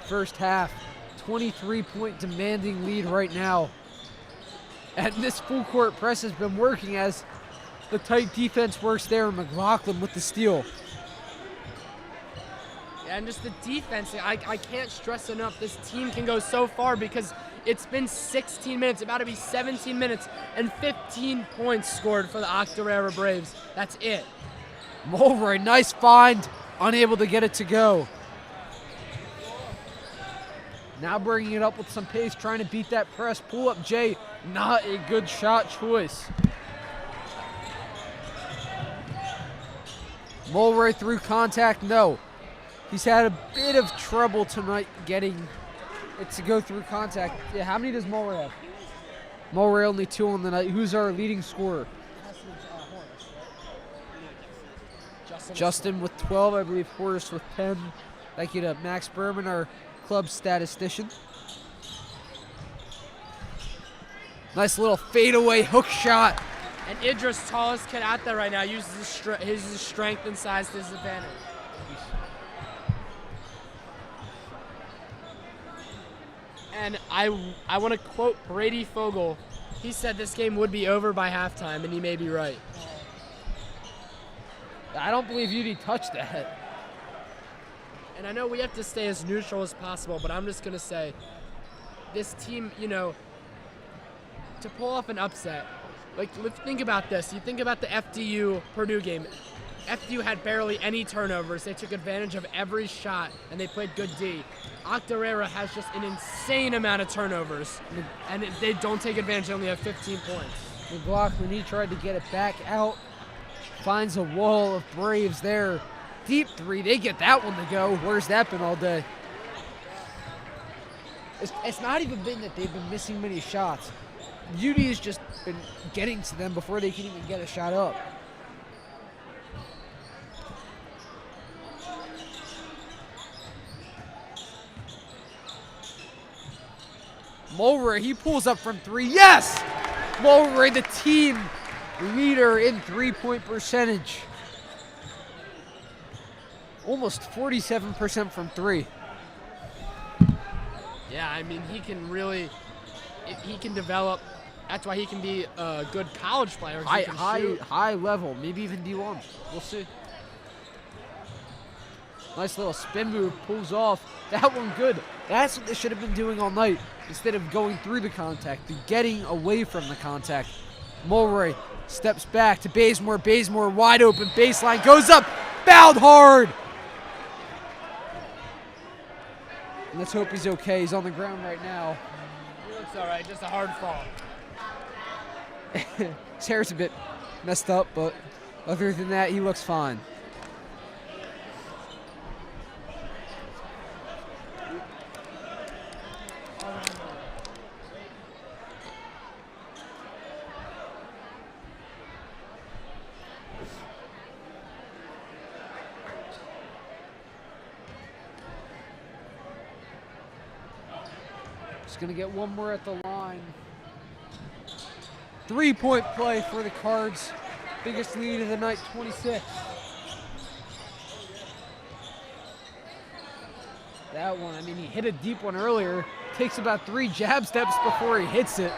first half. 23-point demanding lead right now. And this full court press has been working as the tight defense works there. McLaughlin with the steal. Yeah, and just the defense, I can't stress enough, this team can go so far because it's been 16 minutes, about to be 17 minutes, and 15 points scored for the Octorara Braves. That's it. Mulroy, nice find, unable to get it to go. Now bringing it up with some pace, trying to beat that press. Pull up Jay, not a good shot choice. Mulroy through contact, no. He's had a bit of trouble tonight getting it to go through contact. Yeah, how many does Mulroy have? Mulroy only 2 on the night. Who's our leading scorer? Justin with 12, I believe Horace with 10. Thank you to Max Berman, our club statistician. Nice little fadeaway hook shot. And Idris, tallest kid out there right now, uses his strength and size to his advantage. And I want to quote Brady Fogel. He said this game would be over by halftime, and he may be right. I don't believe UD touched that. And I know we have to stay as neutral as possible, but I'm just going to say this team, you know, to pull off an upset, like, let's think about this. You think about the FDU-Purdue game. FDU had barely any turnovers. They took advantage of every shot, and they played good D. Octorara has just an insane amount of turnovers, and they don't take advantage. They only have 15 points. McLaughlin, he tried to get it back out. Finds a wall of Braves there. Deep three, they get that one to go. Where's that been all day? It's not even been that they've been missing many shots. UD has just been getting to them before they can even get a shot up. Mulroy, he pulls up from 3. Yes! Mulroy, the team leader in 3-point percentage. Almost 47% from 3. Yeah, I mean, he can really, he can develop. That's why he can be a good college player. High level, maybe even D1. We'll see. Nice little spin move, pulls off. That one good. That's what they should have been doing all night. Instead of going through the contact, getting away from the contact. Mulroy steps back to Bazemore. Bazemore wide open, baseline, goes up, fouled hard. Let's hope he's okay. He's on the ground right now. He looks all right, just a hard fall. His hair's a bit messed up, but other than that, he looks fine. Just gonna get one more at the line. 3-point play for the Cards. Biggest lead of the night, 26. That one, I mean, he hit a deep one earlier. Takes about 3 jab steps before he hits it.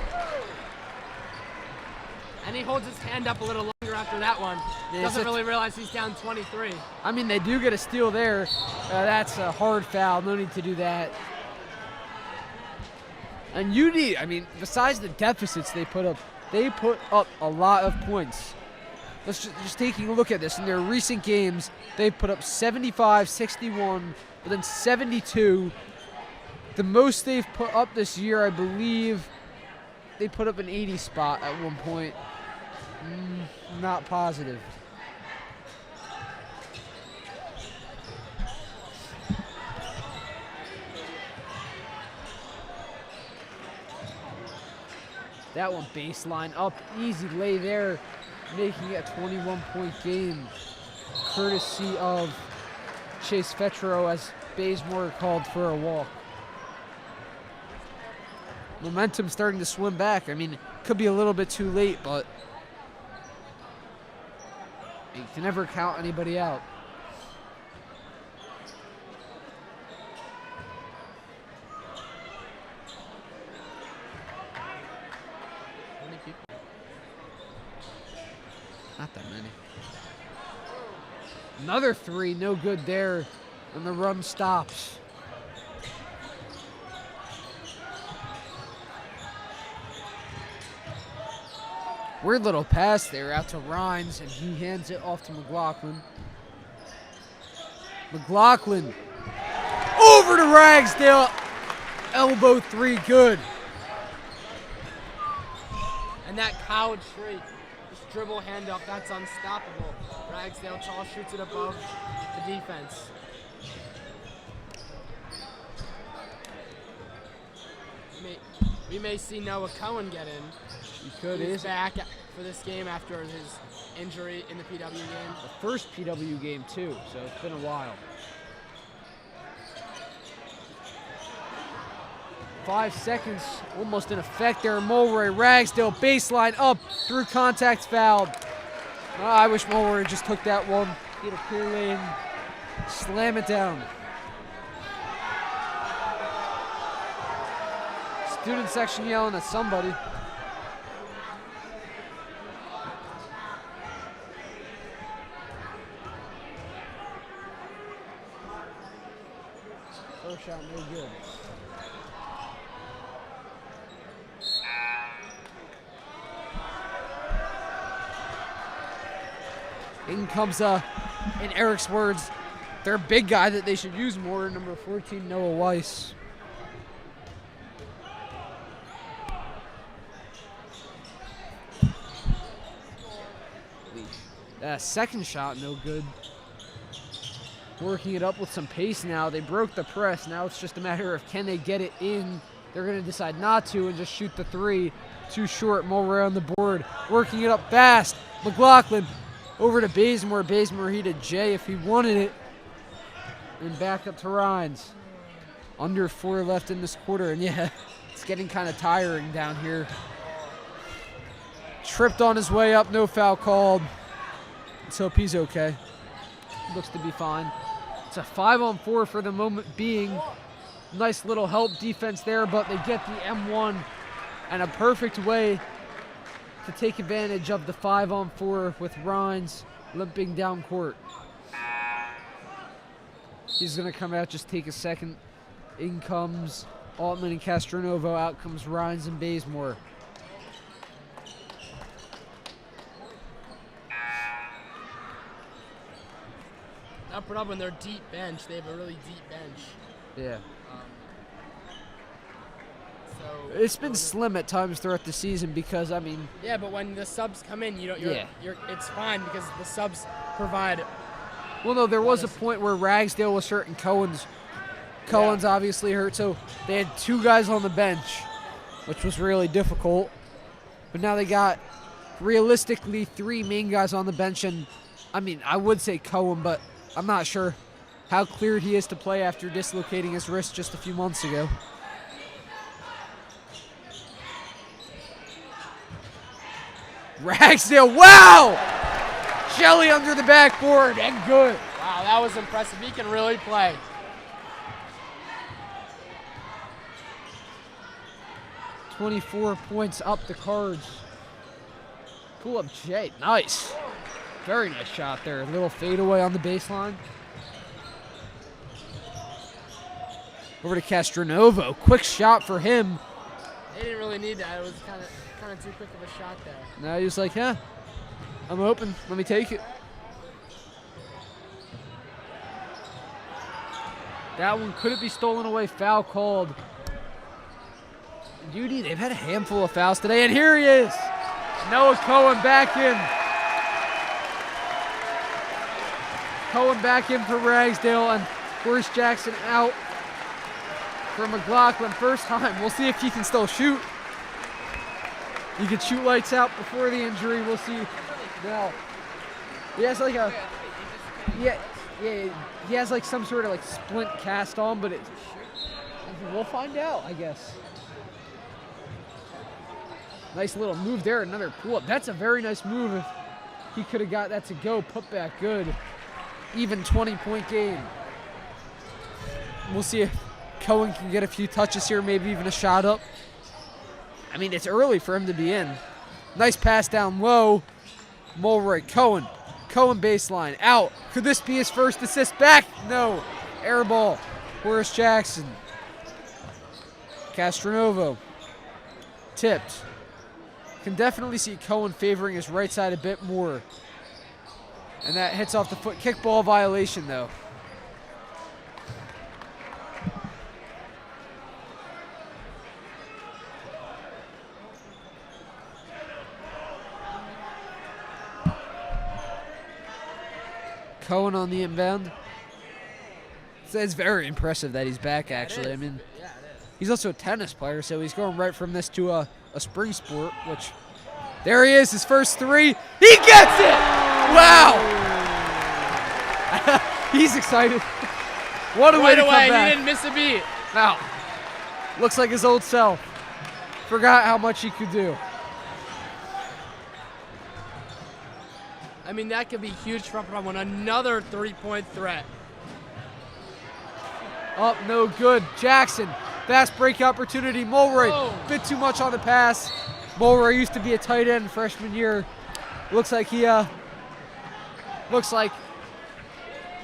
And he holds his hand up a little longer after that one. Yeah, Doesn't really realize he's down 23. I mean, they do get a steal there. That's a hard foul. No need to do that. And UD, I mean, besides the deficits they put up a lot of points. Let's just taking a look at this. In their recent games, they've put up 75, 61, but then 72. The most they've put up this year, I believe, they put up an 80 spot at one point. Not positive. That one baseline up, easy lay there, making it a 21-point game, courtesy of Chase Fetro as Bazemore called for a walk. Momentum starting to swim back. I mean, it could be a little bit too late, but You can never count anybody out. Many people. Not that many. Another three, no good there, and the run stops. Weird little pass there out to Rhines, and he hands it off to McLaughlin. McLaughlin over to Ragsdale. Elbow three, good. And that college straight, just dribble handoff, that's unstoppable. Ragsdale tall shoots it above the defense. We may see Noah Cohen get in. He could. He's back for this game after his injury in the PW game. The first PW game too, so it's been a while. 5 seconds, almost in effect there. Mulroy, Ragsdale, baseline up, through contact, fouled. Oh, I wish Mulroy just took that one. Get a clear lane, slam it down. Student section yelling at somebody. First shot, no good. In comes, in Eric's words, their big guy that they should use more, number 14, Noah Weiss. Second shot, no good. Working it up with some pace now. They broke the press. Now it's just a matter of can they get it in. They're going to decide not to and just shoot the three. Too short. Mulroy on the board. Working it up fast. McLaughlin over to Bazemore. Bazemore he to Jay if he wanted it. And back up to Rhines. Under 4 left in this quarter. And yeah, it's getting kind of tiring down here. Tripped on his way up. No foul called. Let's hope he's okay. Looks to be fine. It's a 5-on-4 for the moment being. Nice little help defense there, but they get the M1 and a perfect way to take advantage of the 5-on-4 with Rhines limping down court. He's going to come out, just take a second. In comes Altman and Castronovo. Out comes Rhines and Bazemore. Upper Dublin, their deep bench. They have a really deep bench. Yeah. So It's been slim at times throughout the season because, I mean... Yeah, but when the subs come in, Yeah. it's fine because the subs provide... Well, no, there was a point where Ragsdale was hurt and Cohen's obviously hurt, so they had 2 guys on the bench, which was really difficult. But now they got, realistically, 3 main guys on the bench, and, I mean, I would say Cohen, but I'm not sure how cleared he is to play after dislocating his wrist just a few months ago. Ragsdale, wow! Shelley under the backboard, and good. Wow, that was impressive. He can really play. .24 points up the Cards. Pull up Jay, nice. Very nice shot there. A little fadeaway on the baseline. Over to Castronovo. Quick shot for him. They didn't really need that. It was kind of too quick of a shot there. Now he's like, yeah, I'm open. Let me take it. That one couldn't be stolen away. Foul called. UD, they've had a handful of fouls today, and here he is. Noah Cohen back in. Cohen back in for Ragsdale, and Horace Jackson out for McLaughlin. First time. We'll see if he can still shoot. He could shoot lights out before the injury. We'll see. Now, he has like a, he has like some sort of like splint cast on, but we'll find out, I guess. Nice little move there. Another pull up. That's a very nice move if He could have got that to go. Put back good. Even 20-point game. We'll see if Cohen can get a few touches here, maybe even a shot up. I mean, it's early for him to be in. Nice pass down low. Mulroy, Cohen. Cohen baseline, out. Could this be his first assist back? No. Air ball. Horace Jackson. Castronovo. Tipped. Can definitely see Cohen favoring his right side a bit more. And that hits off the foot. Kickball violation, though. Cohen on the inbound. So it's very impressive that he's back, actually. I mean, he's also a tennis player, so he's going right from this to a spring sport, which, there he is, his first three. He gets it! Wow! He's excited. What a way to come back. He didn't miss a beat. Now, looks like his old self. Forgot how much he could do. I mean, that could be huge for Upper Dublin. Another three-point threat. Up, no good. Jackson, fast break opportunity. Mulroy, bit too much on the pass. Mulroy used to be a tight end freshman year. Looks like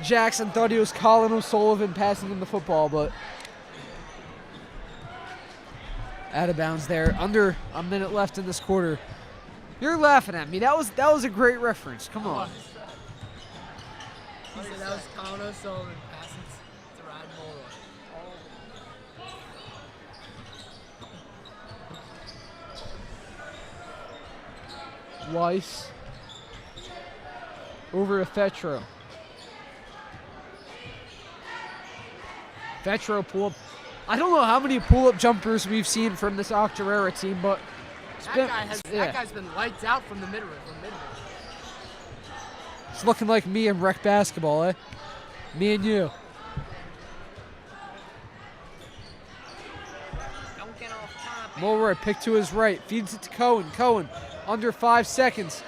Jackson thought he was Colin O'Sullivan passing him the football, but out of bounds there. Under a minute left in this quarter. You're laughing at me. That was a great reference. Come on. He said that was Colin O'Sullivan passing to Ryan Mulroy. Weiss over to Fetro. Fetro pull up. I don't know how many pull-up jumpers we've seen from this Octorara team, but that guy's been lights out from the mid-range. It's looking like me and rec basketball, eh? Me and you. Mulroy pick to his right, feeds it to Cohen. Cohen under 5 seconds.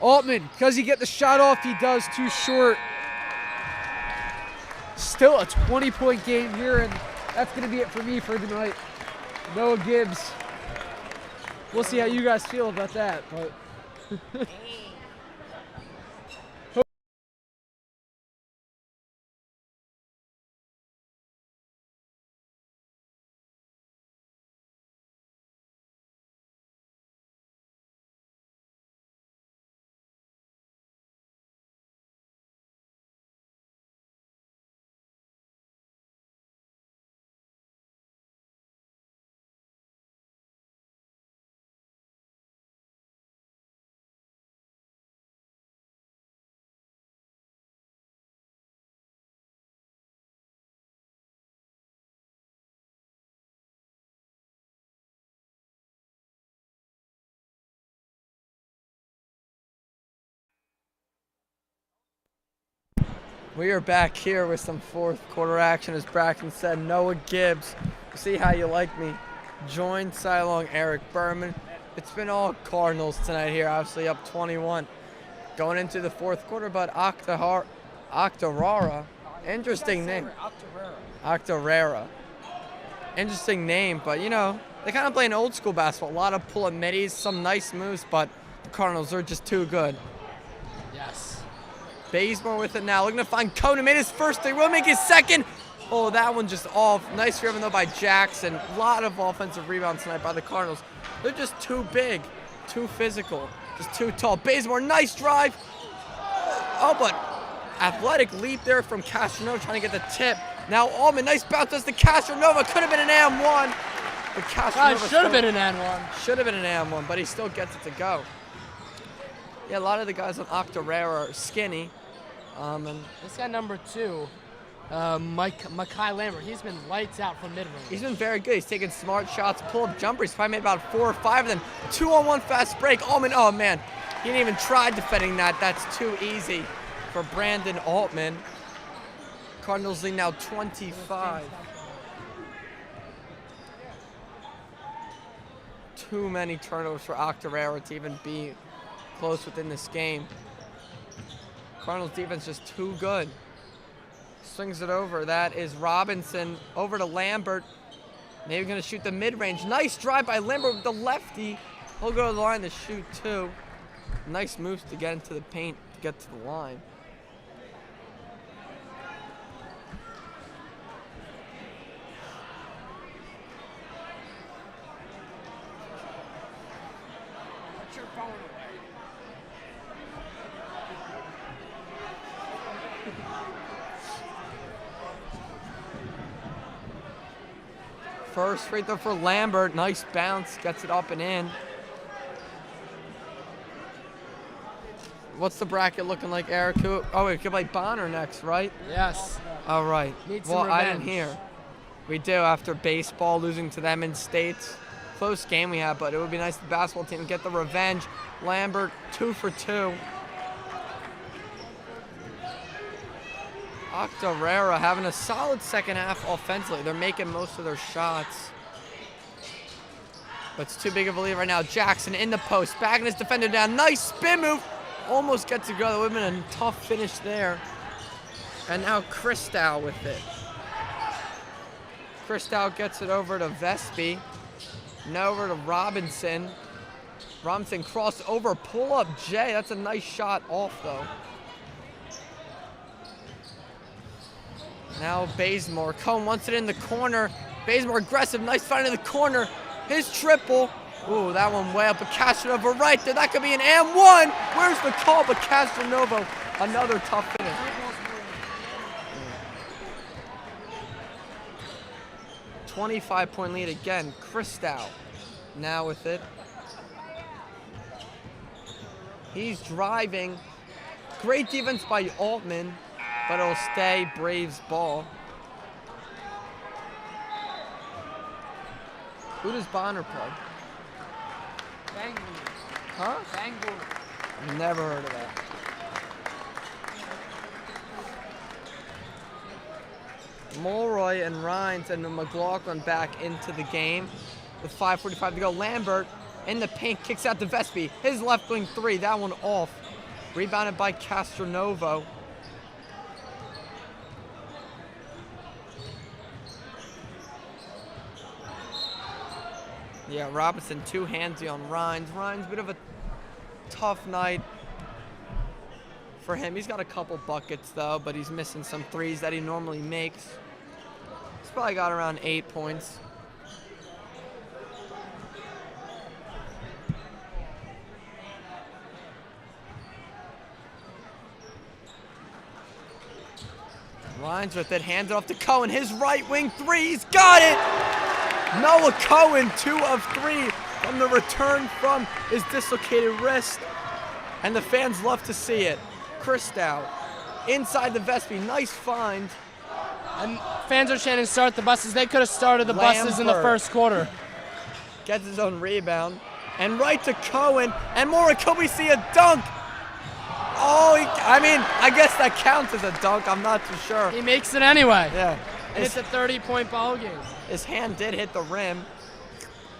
Altman, does he get the shot off? He does, too short. Still a 20-point game here, and that's going to be it for me for tonight. Noah Gibbs. We'll see how you guys feel about that, but We are back here with some fourth quarter action. As Braxton said, Noah Gibbs, see how you like me, joined sidelong Eric Berman. It's been all Cardinals tonight here, obviously up 21. Going into the fourth quarter, but Octorara, interesting name. Octorara. Interesting name, but you know, they kind of play an old school basketball. A lot of pull-up middies, some nice moves, but the Cardinals are just too good. Yes. Bazemore with it now, looking to find Cohen. Made his first three, will make his second. Oh, that one just off. Nice driven though by Jackson. A lot of offensive rebounds tonight by the Cardinals. They're just too big, too physical, just too tall. Bazemore, nice drive. Oh, but athletic leap there from Castronova trying to get the tip. Now Allman, nice bounce does to Castronova. Could have been an and one. But Castronova Should have been an and one. Should have been an and one, but he still gets it to go. Yeah, a lot of the guys on Octorara are skinny. And This guy number 2, Makai Lambert, he's been lights out from mid-range. he's been very good. He's taking smart shots, pull-up jumpers. He's probably made about 4 or 5 of them. 2-on-1 fast break. Altman, oh man, he didn't even try defending that. That's too easy for Brandon Altman. Cardinals lead now 25. Too many turnovers for Octorara to even be close within this game. Cardinals defense just too good. Swings it over. That is Robinson over to Lambert. Maybe going to shoot the mid-range. Nice drive by Lambert with the lefty. He'll go to the line to shoot two. Nice moves to get into the paint to get to the line. Put your phone away. First free throw for Lambert. Nice bounce. Gets it up and in. What's the bracket looking like, Eric? Oh, we could play Bonner next, right? Yes. All right. Need some Well, I didn't revenge. hear. We do after baseball losing to them in states. Close game we had, but it would be nice the basketball team to get the revenge. Lambert, 2 for 2. Octorara having a solid second half offensively. They're making most of their shots. But it's too big of a lead right now. Jackson in the post, backing his defender down. Nice spin move. Almost gets to go. That would have been a tough finish there. And now Christow with it. Christow gets it over to Vespi. Now over to Robinson. Robinson cross over, pull up Jay. That's a nice shot off though. Now Bazemore. Cohen wants it in the corner. Bazemore aggressive, nice find in the corner. His triple. Ooh, that one way up. But Castronova right there. That could be an and one. Where's the call? But Castronova, another tough finish. Mm. 25-point lead again. Christow now with it. He's driving. Great defense by Altman, but it'll stay Braves ball. Who does Bonner play? Bangor. Huh? Bangor. Never heard of that. Mulroy and Rhines and McLaughlin back into the game with 5:45 to go. Lambert in the paint, kicks out to Vespi. His left wing three, that one off. Rebounded by Castronovo. Yeah, Robinson too handsy on Rhines. Rhines, bit of a tough night for him. He's got a couple buckets though, but he's missing some threes that he normally makes. He's probably got around 8 points. Rhines with it, hands it off to Cohen. His right wing three, he's got it! Noah Cohen, 2 of 3 from the return from his dislocated wrist. And the fans love to see it. Christow inside the Vespi, nice find. And fans are chanting start the buses. They could have started the buses in the Lambert first quarter. Gets his own rebound. And right to Cohen. And more, could we see a dunk? Oh, I guess that counts as a dunk. I'm not too sure. He makes it anyway. Yeah. And it's a 30-point ball game. His hand did hit the rim.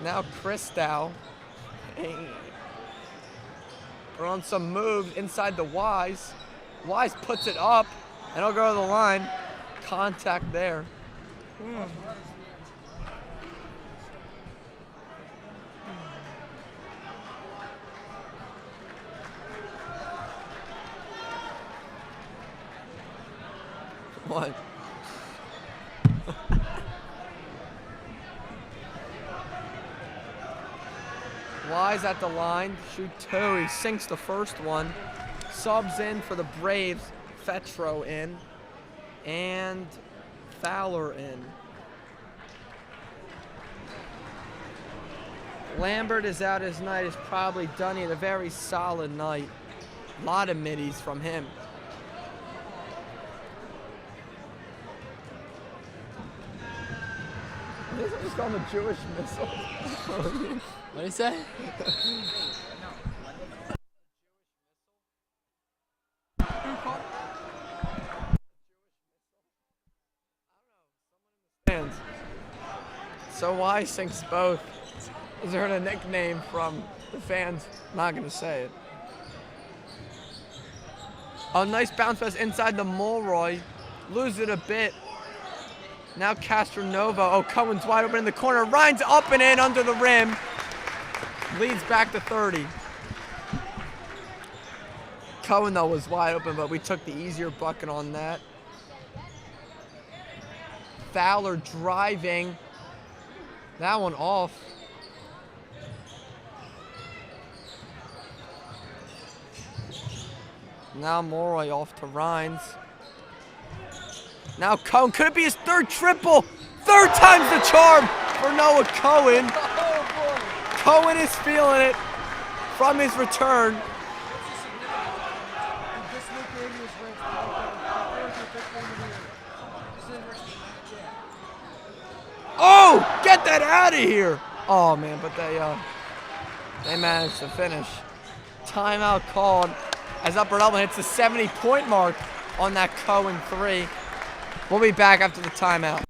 Now Christow. We're on some moves inside the Wise. Wise puts it up, and he'll go to the line. Contact there. What? Wise at the line, shoot 2. He sinks the first one. Subs in for the Braves. Fetro in. And Fowler in. Lambert is out his night. Is probably done. He had a very solid night. A lot of middies from him. He's called the Jewish missile. What did he say? So Wise sinks both. Is there a nickname from the fans? I'm not gonna say it. A nice bounce pass inside the Mulroy. Lose it a bit. Now Castronova. Oh, Cohen's wide open in the corner. Ryan's up and in under the rim. Leads back to 30. Cohen, though, was wide open, but we took the easier bucket on that. Fowler driving. That one off. Now Mulroy off to Rhines. Now Cohen, could it be his third triple? Third time's the charm for Noah Cohen. Cohen is feeling it from his return. Oh, get that out of here. Oh man, but they managed to finish. Timeout called as Upper Dublin hits the 70-point mark on that Cohen 3. We'll be back after the timeout.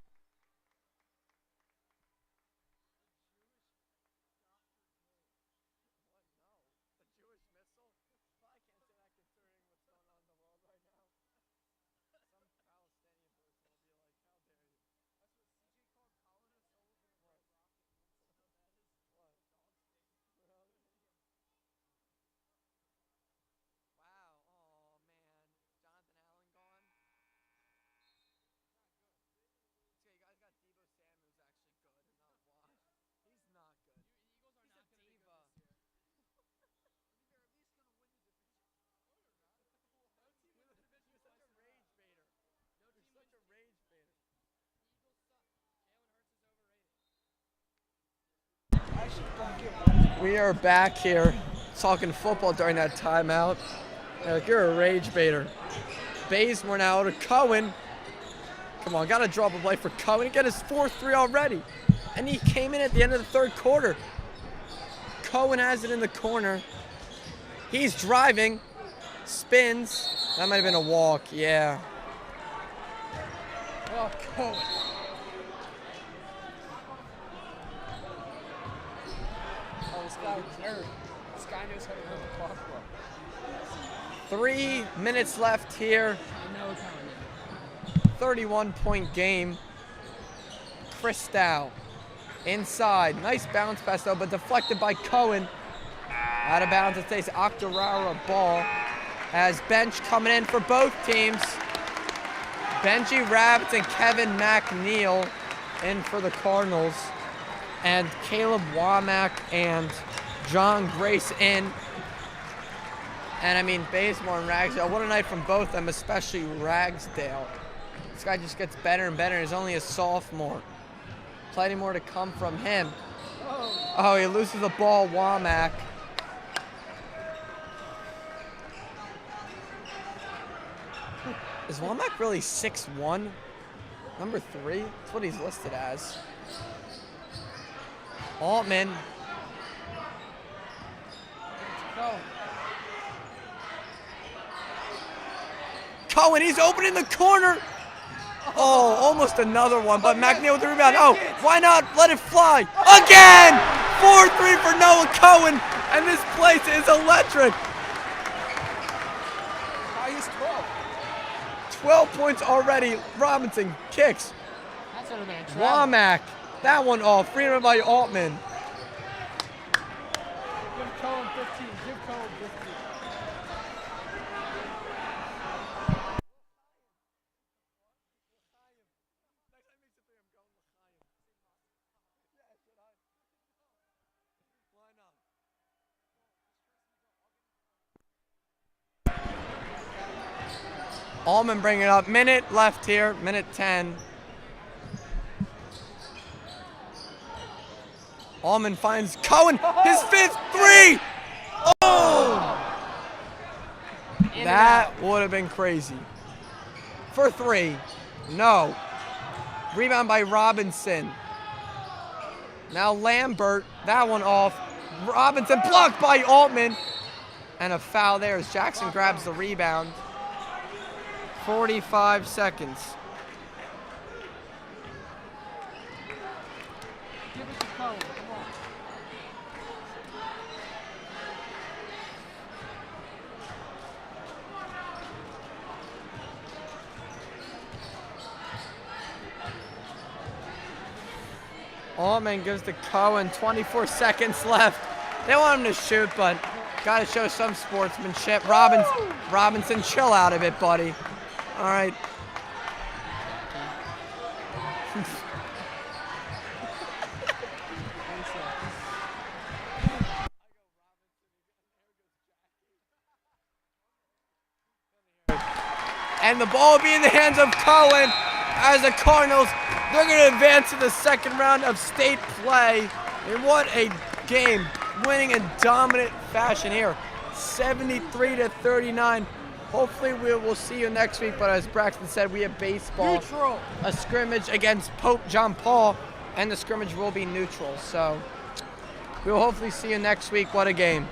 We are back here talking football during that timeout. You're a rage baiter. Bazemore now to Cohen. Come on, got to drop a play for Cohen. He got his 4th 3 already. And he came in at the end of the 3rd quarter. Cohen has it in the corner. He's driving. Spins. That might have been a walk, yeah. Oh, Cohen. This guy knows how to run the clock well. 3 minutes left here. 31-point game. Christow inside. Nice bounce pass though, but deflected by Cohen. Out of bounds, it stays Octorara ball. As bench coming in for both teams. Benji Rabbits and Kevin McNeil in for the Cardinals. And Caleb Womack and John Grace in. And I mean, Bazemore and Ragsdale. What a night from both of them, especially Ragsdale. This guy just gets better and better. He's only a sophomore. Plenty more to come from him. Oh, he loses the ball, Womack. Is Womack really 6'1"? Number 3? That's what he's listed as. Altman. Cohen, he's open in the corner. Oh, almost another one, but McNeil with the rebound. Oh, why not let it fly? Again! 4-3 for Noah Cohen, and this place is electric. 12 points already. Robinson kicks. Womack. That one off. Freedom by Altman. Give Cohen 15. Give Cohen 15. Allman bringing it up. Minute left here. Minute 10. Allman finds Cohen. His 5th 3. Oh! That would have been crazy. For 3. No. Rebound by Robinson. Now Lambert. That one off. Robinson blocked by Altman. And a foul there as Jackson grabs the rebound. 45 seconds. Give it to Cohen. Come on. Allman gives to Cohen. 24 seconds left. They want him to shoot, but got to show some sportsmanship. Robinson, chill out of it, buddy. All right. And the ball will be in the hands of Cohen as the Cardinals, they're going to advance to the second round of state play. And what a game, winning in dominant fashion here, 73-39. Hopefully we will see you next week, but as Braxton said, we have baseball, neutral, a scrimmage against Pope John Paul, and the scrimmage will be neutral. So we will hopefully see you next week. What a game.